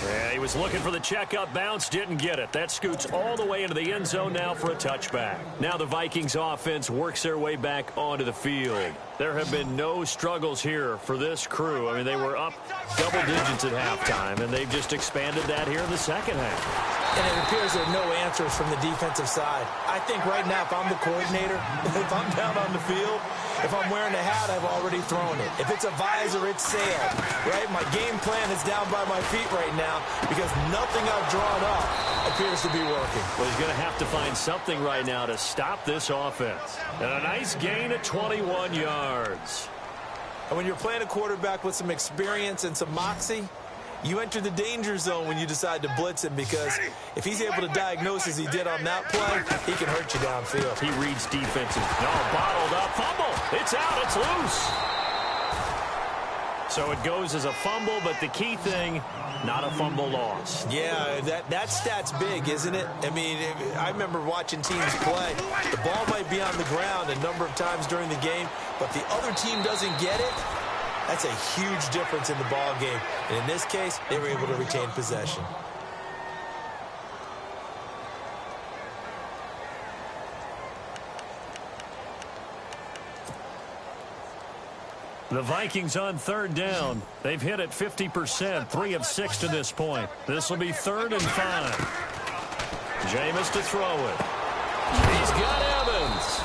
Yeah, he was looking for the checkup bounce, didn't get it. That scoots all the way into the end zone now for a touchback. Now the Vikings offense works their way back onto the field. There have been no struggles here for this crew. I mean, they were up double digits at halftime, and they've just expanded that here in the second half. And it appears there are no answers from the defensive side. I think right now, if I'm the coordinator, if I'm down on the field, if I'm wearing a hat, I've already thrown it. If it's a visor, it's sailed, right? My game plan is down by my feet right now because nothing I've drawn up appears to be working. Well, he's going to have to find something right now to stop this offense. And a nice gain of 21 yards. And when you're playing a quarterback with some experience and some moxie, you enter the danger zone when you decide to blitz him, because if he's able to diagnose as he did on that play, he can hurt you downfield. He reads defenses. No, bottled up. Fumble. It's out. It's loose. So it goes as a fumble, but the key thing, not a fumble loss. Yeah, that stat's big, isn't it? I mean, I remember watching teams play. The ball might be on the ground a number of times during the game, but the other team doesn't get it. That's a huge difference in the ball game. And in this case, they were able to retain possession. The Vikings on third down. They've hit it 50%, 3 of 6 to this point. This will be 3rd and 5. Jameis to throw it. He's got Evans.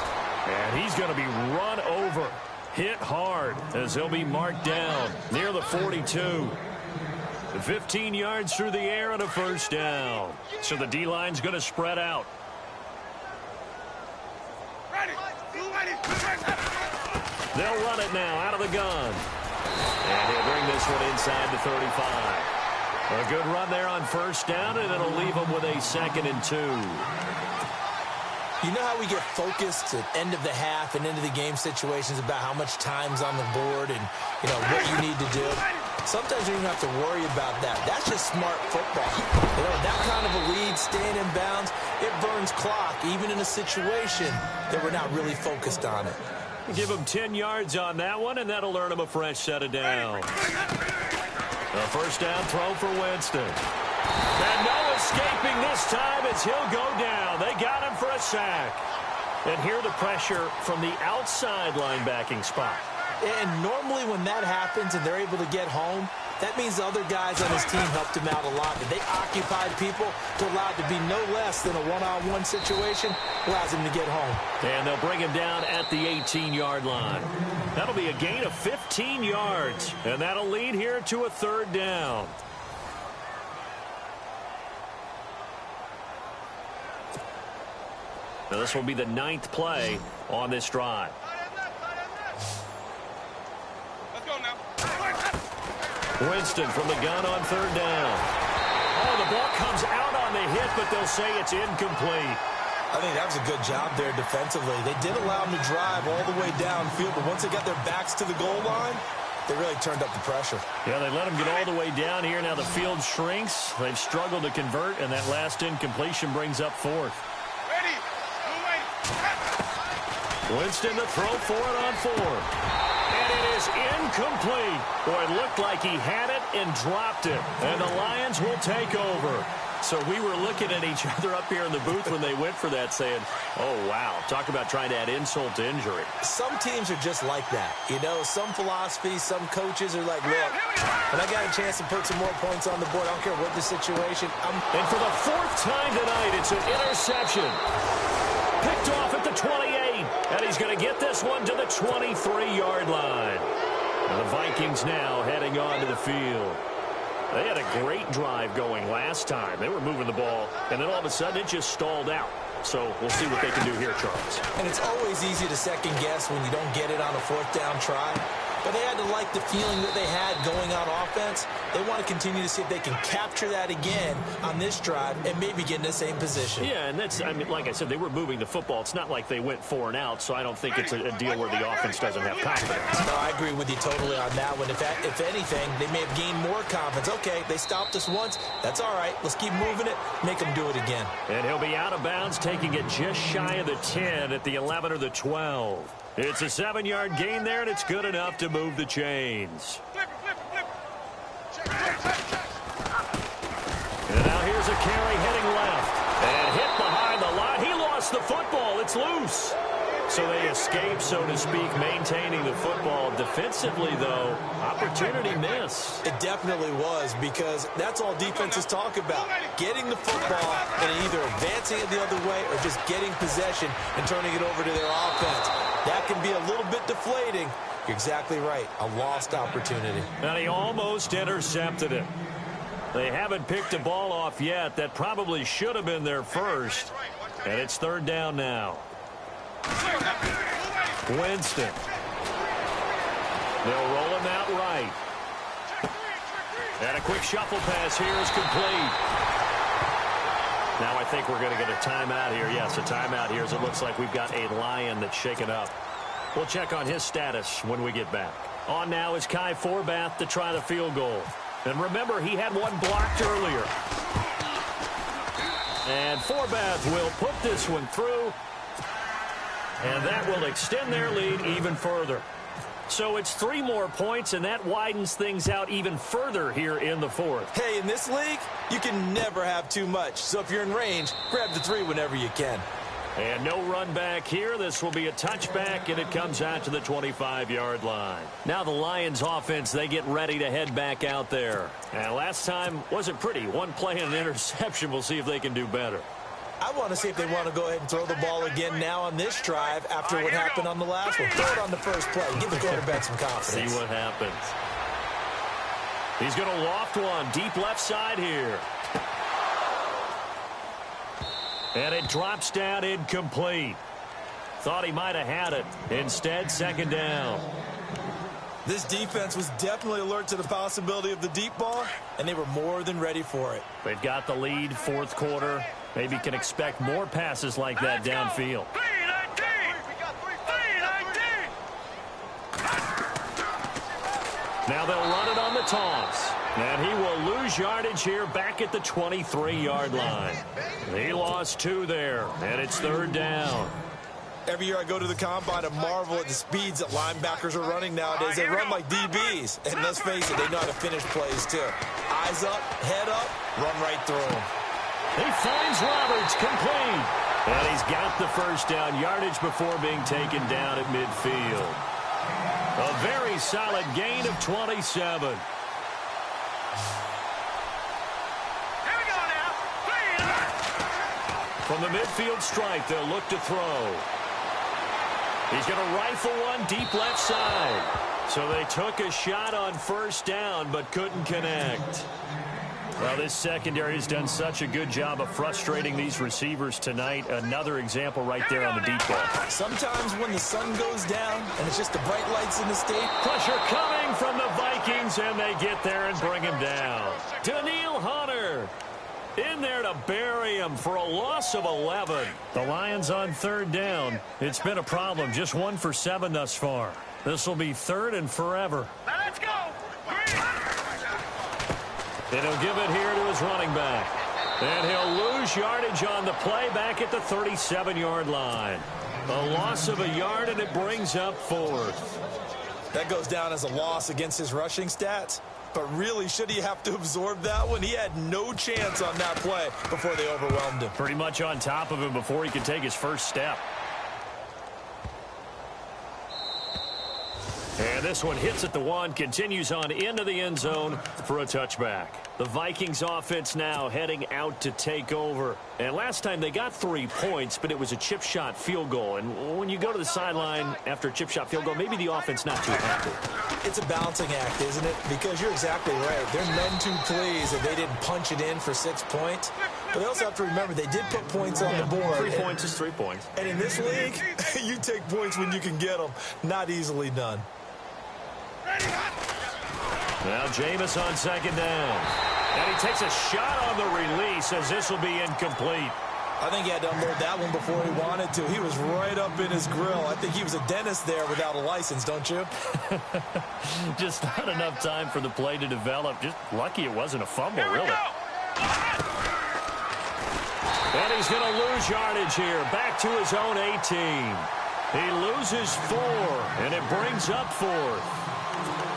And he's going to be run over. Hit hard as he'll be marked down near the 42. 15 yards through the air and a first down. So the D-line's going to spread out. They'll run it now out of the gun. And he'll bring this one inside the 35. A good run there on first down, and it'll leave them with a 2nd and 2. You know how we get focused at end of the half and into the game situations about how much time's on the board and, you know, what you need to do? Sometimes you don't have to worry about that. That's just smart football. You know, that kind of a lead, staying in bounds, it burns clock, even in a situation that we're not really focused on it. Give him 10 yards on that one, and that'll earn him a fresh set of downs. A first down throw for Winston. And no escaping this time as he'll go down. They got him for a sack. And here the pressure from the outside linebacking spot. And normally when that happens and they're able to get home, that means the other guys on his team helped him out a lot. That they occupied people to allow it to be no less than a one-on-one situation, allows him to get home. And they'll bring him down at the 18-yard line. That'll be a gain of 15 yards. And that'll lead here to a 3rd down. Now this will be the 9th play on this drive. Let's go now. Winston from the gun on 3rd down. Oh, the ball comes out on the hit, but they'll say it's incomplete. I think that was a good job there defensively. They did allow him to drive all the way downfield, but once they got their backs to the goal line, they really turned up the pressure. Yeah, they let him get all the way down here. Now the field shrinks. They've struggled to convert, and that last incompletion brings up 4th. Ready. Winston to throw for it on 4. And it is incomplete. Boy, it looked like he had it and dropped it. And the Lions will take over. So we were looking at each other up here in the booth when they went for that saying, oh, wow, talk about trying to add insult to injury. Some teams are just like that. You know, some philosophies, some coaches are like, look, when I got a chance to put some more points on the board, I don't care what the situation. And for the 4th time tonight, it's an interception. Picked off at the 28, and he's going to get this one to the 23-yard line. And the Vikings now heading onto the field. They had a great drive going last time. They were moving the ball, and then all of a sudden it just stalled out. So we'll see what they can do here, Charles. And it's always easy to second guess when you don't get it on a 4th down try. But they had to like the feeling that they had going on offense. They want to continue to see if they can capture that again on this drive and maybe get in the same position. Yeah, and that's, I mean, like I said, they were moving the football. It's not like they went 4 and out, so I don't think it's a deal where the offense doesn't have confidence. No, I agree with you totally on that one. If anything, they may have gained more confidence. Okay, they stopped us once. That's all right. Let's keep moving it. Make them do it again. And he'll be out of bounds, taking it just shy of the 10 at the 11 or the 12. It's a 7-yard gain there, and it's good enough to move the chains. And now here's a carry heading left. And hit behind the line. He lost the football. It's loose. So they escape, so to speak, maintaining the football. Defensively, though, opportunity miss. It definitely was, because that's all defenses talk about. Getting the football and either advancing it the other way or just getting possession and turning it over to their offense. That can be a little bit deflating. You're exactly right. A lost opportunity. And he almost intercepted it. They haven't picked a ball off yet. That probably should have been their first. And it's 3rd down now. Winston. They'll roll him out right. And a quick shuffle pass here is complete. Now I think we're going to get a timeout here. Yes, a timeout here as it looks like we've got a Lion that's shaken up. We'll check on his status when we get back. On now is Kai Forbath to try the field goal. And remember, he had one blocked earlier. And Forbath will put this one through. And that will extend their lead even further. So it's 3 more points, and that widens things out even further here in the fourth. Hey, in this league, you can never have too much. So if you're in range, grab the 3 whenever you can. And no run back here. This will be a touchback, and it comes out to the 25-yard line. Now the Lions offense, they get ready to head back out there. And last time wasn't pretty. One play and an interception. We'll see if they can do better. I want to see if they want to go ahead and throw the ball again now on this drive after what happened on the last one. Throw it on the first play. Give the quarterback some confidence. See what happens. He's going to loft one deep left side here. And it drops down incomplete. Thought he might have had it. Instead, second down. This defense was definitely alert to the possibility of the deep ball, and they were more than ready for it. They've got the lead, fourth quarter. Maybe can expect more passes like that downfield. Now they'll run it on the toss. And he will lose yardage here back at the 23-yard line. He lost 2 there, and it's third down. Every year I go to the combine and marvel at the speeds that linebackers are running nowadays. They run like DBs. And let's face it, they know how to finish plays too. Eyes up, head up, run right through them. He finds Roberts complete. And he's got the first down yardage before being taken down at midfield. A very solid gain of 27. From the midfield strike, they'll look to throw. He's going to rifle one deep left side. So they took a shot on first down, but couldn't connect. Well, this secondary has done such a good job of frustrating these receivers tonight. Another example right there on the deep ball. Sometimes when the sun goes down and it's just the bright lights in the state. Pressure coming from the Vikings, and they get there and bring him down. Daniil Hunter in there to bury him for a loss of 11. The Lions on third down. It's been a problem. Just 1 for 7 thus far. This will be third and forever. Let's go. And he'll give it here to his running back. And he'll lose yardage on the play back at the 37-yard line. A loss of a yard, and it brings up fourth. That goes down as a loss against his rushing stats. But really, should he have to absorb that one? He had no chance on that play before they overwhelmed him. Pretty much on top of him before he could take his first step. And this one hits at the 1, continues on into the end zone for a touchback. The Vikings offense now heading out to take over. And last time they got 3 points, but it was a chip shot field goal. And when you go to the sideline after a chip shot field goal, maybe the offense not too happy. It's a balancing act, isn't it? Because you're exactly right. They're none too pleased that they didn't punch it in for 6 points. But they also have to remember they did put points on the board. 3 points is 3 points. And in this league, you take points when you can get them. Not easily done. Now Jameis on second down. And he takes a shot on the release as this will be incomplete. I think he had to unload that one before he wanted to. He was right up in his grill. I think he was a dentist there without a license, don't you? Just not enough time for the play to develop. Just lucky it wasn't a fumble, really. And he's going to lose yardage here. Back to his own 18. He loses 4, and it brings up fourth.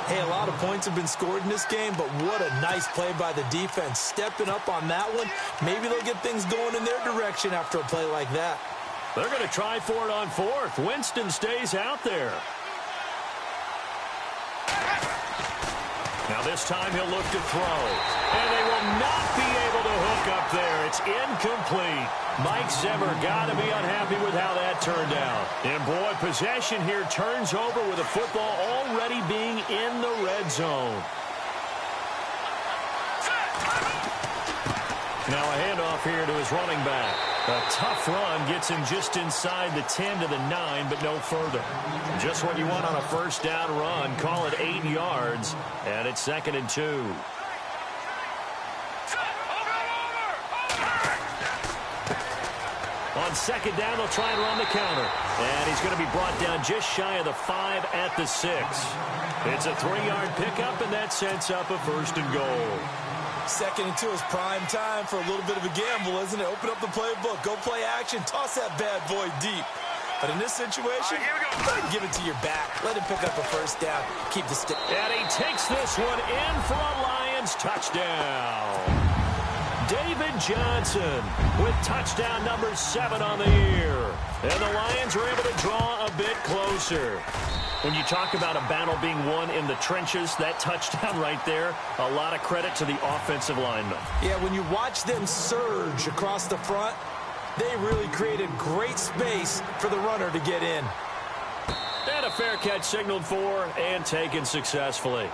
Hey, a lot of points have been scored in this game, but what a nice play by the defense. Stepping up on that one, maybe they'll get things going in their direction after a play like that. They're going to try for it on fourth. Winston stays out there. Now this time he'll look to throw. And they will not be able to hook up there. It's incomplete. Mike Zimmer got to be unhappy with how that turned out. And boy, possession here turns over with the football already being in the red zone. Now a handoff here to his running back. A tough run gets him just inside the 10 to the 9, but no further. Just what you want on a first down run. Call it 8 yards, and it's 2nd and 2. On 2nd down, they'll try and run the counter. And he's going to be brought down just shy of the 5 at the 6. It's a 3-yard pickup, and that sets up a 1st and goal. 2nd and 2 is prime time for a little bit of a gamble, isn't it? Open up the playbook, go play action, toss that bad boy deep. But in this situation, go ahead and give it to your back. Let him pick up a 1st down. Keep the stick. And he takes this one in for a Lions touchdown. David Johnson with touchdown number 7 on the year. And the Lions are able to draw a bit closer. When you talk about a battle being won in the trenches, that touchdown right there, a lot of credit to the offensive linemen. Yeah, when you watch them surge across the front, they really created great space for the runner to get in. And a fair catch signaled for and taken successfully.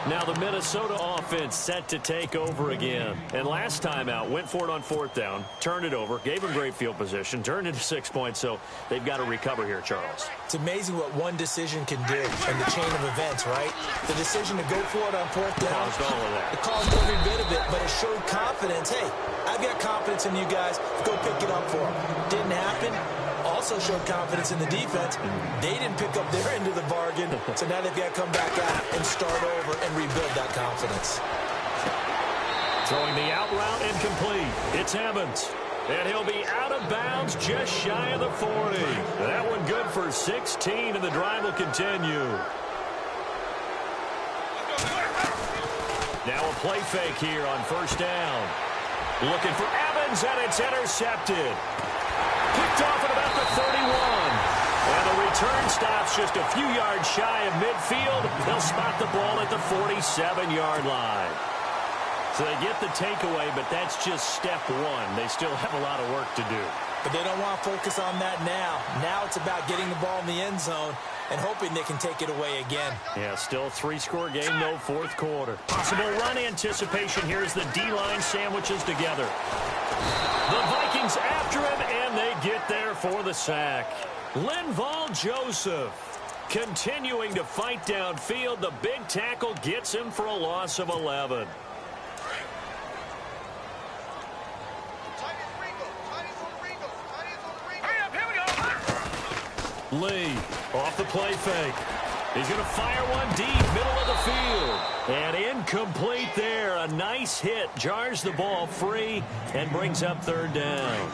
Now the Minnesota offense set to take over again. And last time out, went for it on 4th down, turned it over, gave them great field position, turned into 6 points, so they've got to recover here, Charles. It's amazing what one decision can do in the chain of events, right? The decision to go for it on 4th down. Caused all of that. It caused every bit of it, but it showed confidence. Hey, I've got confidence in you guys. Go pick it up for them. Didn't happen. Also showed confidence in the defense. They didn't pick up their end of the bargain, so now they've got to come back out and start over and rebuild that confidence. Throwing the out route incomplete. It's Evans. And he'll be out of bounds just shy of the 40. That one good for 16, and the drive will continue. Now a play fake here on 1st down. Looking for Evans, and it's intercepted. Picked off at about the 31. And the return stops just a few yards shy of midfield. They'll spot the ball at the 47-yard line. So they get the takeaway, but that's just step 1. They still have a lot of work to do. But they don't want to focus on that now. Now it's about getting the ball in the end zone and hoping they can take it away again. Yeah, still a 3-score game, no 4th quarter. Possible run anticipation here as the D-line sandwiches together. The Vikings after him, and they get there for the sack. Linval Joseph continuing to fight downfield. The big tackle gets him for a loss of 11. Lee off the play fake. He's going to fire one deep, middle of the field. And incomplete there. A nice hit. Jars the ball free and brings up 3rd down.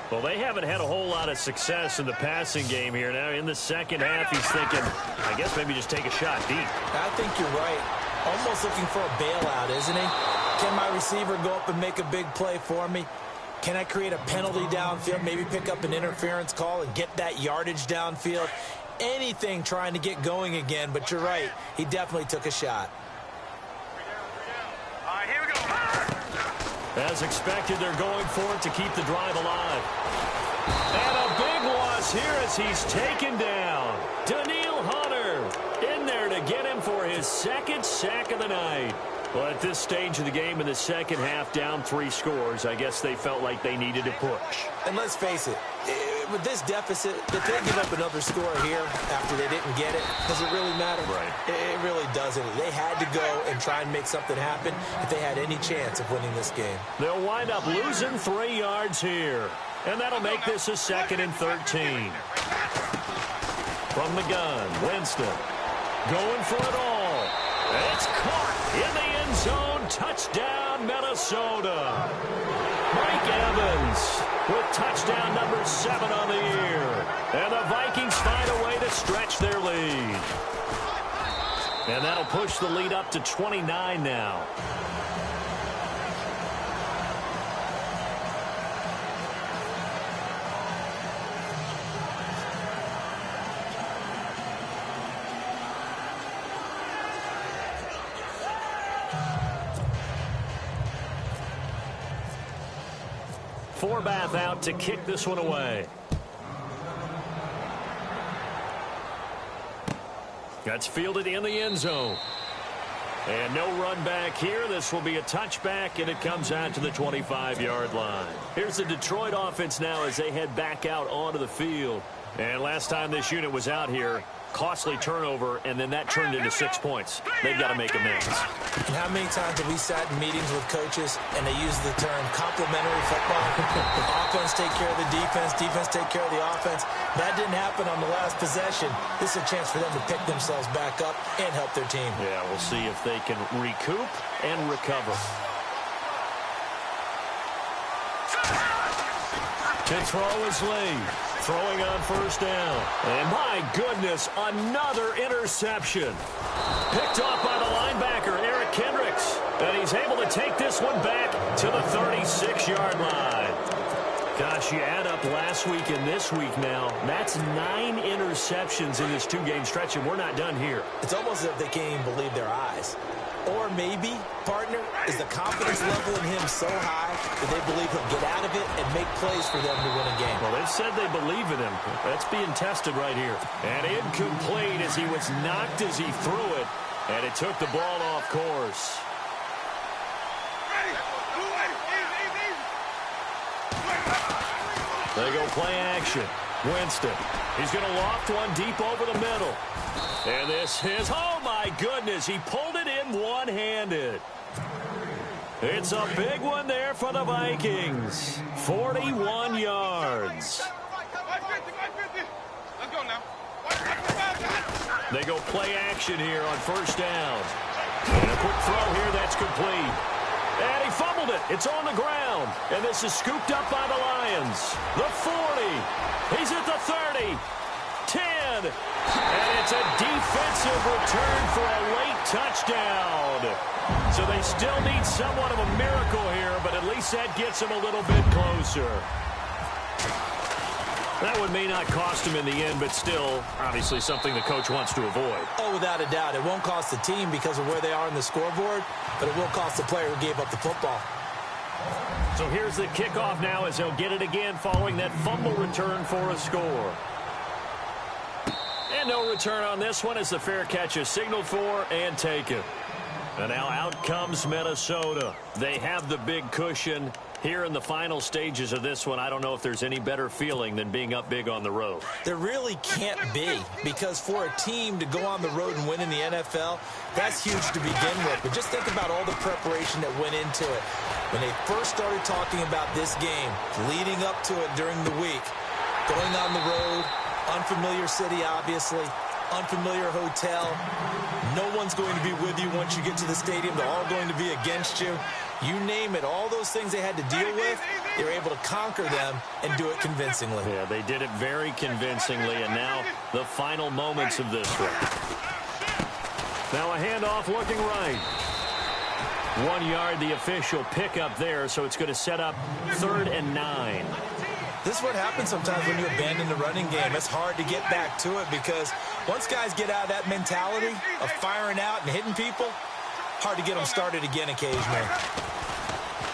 Well, they haven't had a whole lot of success in the passing game here. Now in the second half, he's thinking, I guess maybe just take a shot deep. I think you're right. Almost looking for a bailout, isn't he? Can my receiver go up and make a big play for me? Can I create a penalty downfield, maybe pick up an interference call and get that yardage downfield? Anything trying to get going again, but you're right. He definitely took a shot. All right, here we go. As expected, they're going for it to keep the drive alive. And a big loss here as he's taken down. Daniil Hunter in there to get him for his 2nd sack of the night. Well, at this stage of the game in the second half, down 3 scores, I guess they felt like they needed to push. And let's face it, with this deficit, if they give up another score here after they didn't get it, does it really matter? Right. It really doesn't. They had to go and try and make something happen if they had any chance of winning this game. They'll wind up losing 3 yards here. And that'll make this a 2nd and 13. From the gun, Winston going for it all. It's caught in the end zone. Touchdown, Minnesota. Mike Evans with touchdown number 7 on the year. And the Vikings find a way to stretch their lead. And that'll push the lead up to 29 now. Forbath out to kick this one away. That's fielded in the end zone. And no run back here. This will be a touchback, and it comes out to the 25-yard line. Here's the Detroit offense now as they head back out onto the field. And last time this unit was out here, costly turnover, and then that turned into 6 points. They've got to make amends. And how many times have we sat in meetings with coaches and they use the term complementary football? Offense take care of the defense, defense take care of the offense. That didn't happen on the last possession. This is a chance for them to pick themselves back up and help their team. Yeah, we'll see if they can recoup and recover. To throw is Lee. Throwing on first down. And my goodness, another interception. Picked off by the linebacker, Eric Kendricks. And he's able to take this one back to the 36-yard line. Gosh, you add up last week and this week now. That's 9 interceptions in this 2-game stretch, and we're not done here. It's almost as if they can't even believe their eyes. Or maybe, partner, is the confidence level in him so high that they believe he'll get out of it and make plays for them to win a game. Well, they've said they believe in him. That's being tested right here. And incomplete as he was knocked as he threw it, and it took the ball off course. They go play action. Winston. He's going to loft one deep over the middle. And this is, oh my goodness, he pulled it in one-handed. It's a big one there for the Vikings. 41 yards. Let's go now. They go play action here on first down. And a quick throw here, that's complete. And he fumbled it. It's on the ground. And this is scooped up by the Lions. The 40. He's at the 30. 10. And it's a defensive return for a late touchdown. So they still need somewhat of a miracle here, but at least that gets them a little bit closer. That one may not cost him in the end, but still, obviously something the coach wants to avoid. Oh, without a doubt. It won't cost the team because of where they are in the scoreboard, but it will cost the player who gave up the football. So here's the kickoff now as they'll get it again following that fumble return for a score. And no return on this one as the fair catch is signaled for and taken. And now out comes Minnesota. They have the big cushion. Here in the final stages of this one, I don't know if there's any better feeling than being up big on the road. There really can't be, because for a team to go on the road and win in the NFL, that's huge to begin with. But just think about all the preparation that went into it. When they first started talking about this game, leading up to it during the week, going on the road, unfamiliar city, obviously, unfamiliar hotel. No one's going to be with you once you get to the stadium. They're all going to be against you. You name it, all those things they had to deal with, they were able to conquer them and do it convincingly. Yeah, they did it very convincingly, and now the final moments of this one. Now a handoff looking right. 1 yard, the official pickup there, so it's going to set up 3rd and 9. This is what happens sometimes when you abandon the running game. It's hard to get back to it because once guys get out of that mentality of firing out and hitting people, hard to get them started again occasionally.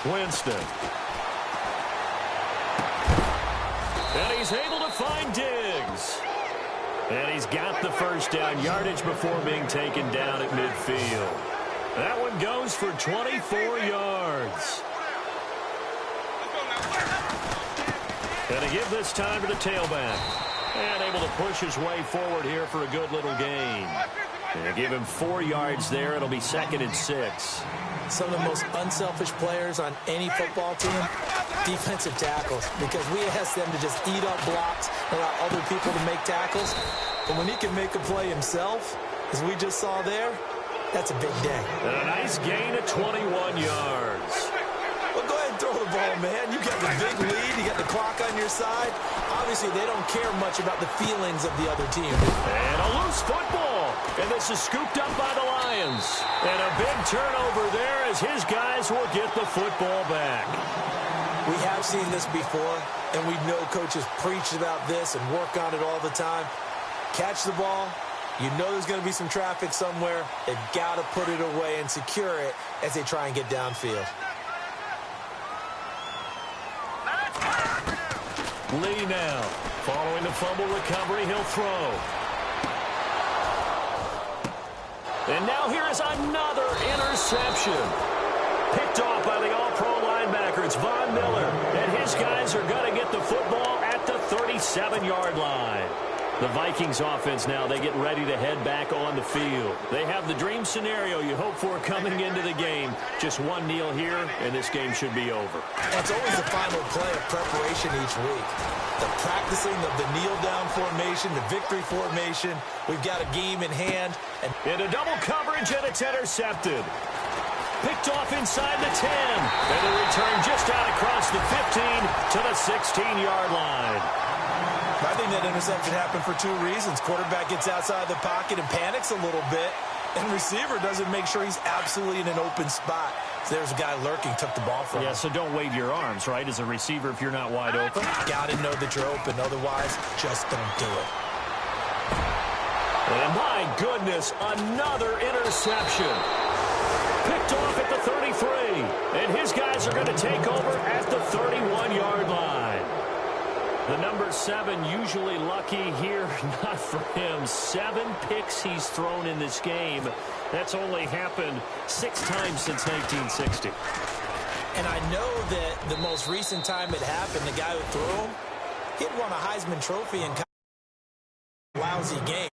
Winston. And he's able to find Diggs. And he's got the first down, yardage before being taken down at midfield. That one goes for 24 yards. And to give this time to the tailback. And able to push his way forward here for a good little gain. And give him 4 yards there. It'll be 2nd and 6. Some of the most unselfish players on any football team, defensive tackles, because we ask them to just eat up blocks and allow other people to make tackles. But when he can make a play himself, as we just saw there, that's a big day. And a nice gain of 21 yards. Well, go ahead and throw the ball, man. You got the big lead. You got the clock on your side. Obviously, they don't care much about the feelings of the other team. And a loose football. And this is scooped up by the Lions. And a big turnover there as his guys will get the football back. We have seen this before, and we know coaches preach about this and work on it all the time. Catch the ball. You know there's going to be some traffic somewhere. They've got to put it away and secure it as they try and get downfield. Lee now. Following the fumble recovery, he'll throw. And now here is another interception. Picked off by the all-pro linebacker. It's Von Miller. And his guys are going to get the football at the 37-yard line. The Vikings offense now, they get ready to head back on the field. They have the dream scenario you hope for coming into the game. Just one kneel here, and this game should be over. That's always the final play of preparation each week. The practicing of the kneel-down formation, the victory formation. We've got a game in hand. And into double coverage, and it's intercepted. Picked off inside the 10. And a return just out across the 15 to the 16-yard line. I think that interception happened for two reasons. Quarterback gets outside the pocket and panics a little bit, and receiver doesn't make sure he's absolutely in an open spot. So there's a guy lurking, took the ball from him. Yeah, so don't wave your arms, right, as a receiver if you're not wide open. Got to know that you're open. Otherwise, just don't do it. And my goodness, another interception. Picked off at the 33. And his guys are going to take over at the 31-yard line. The number 7 usually lucky here, not for him. 7 picks he's thrown in this game. That's only happened 6 times since 1960. And I know that the most recent time it happened, the guy who threw him, he'd won a Heisman Trophy in a lousy game.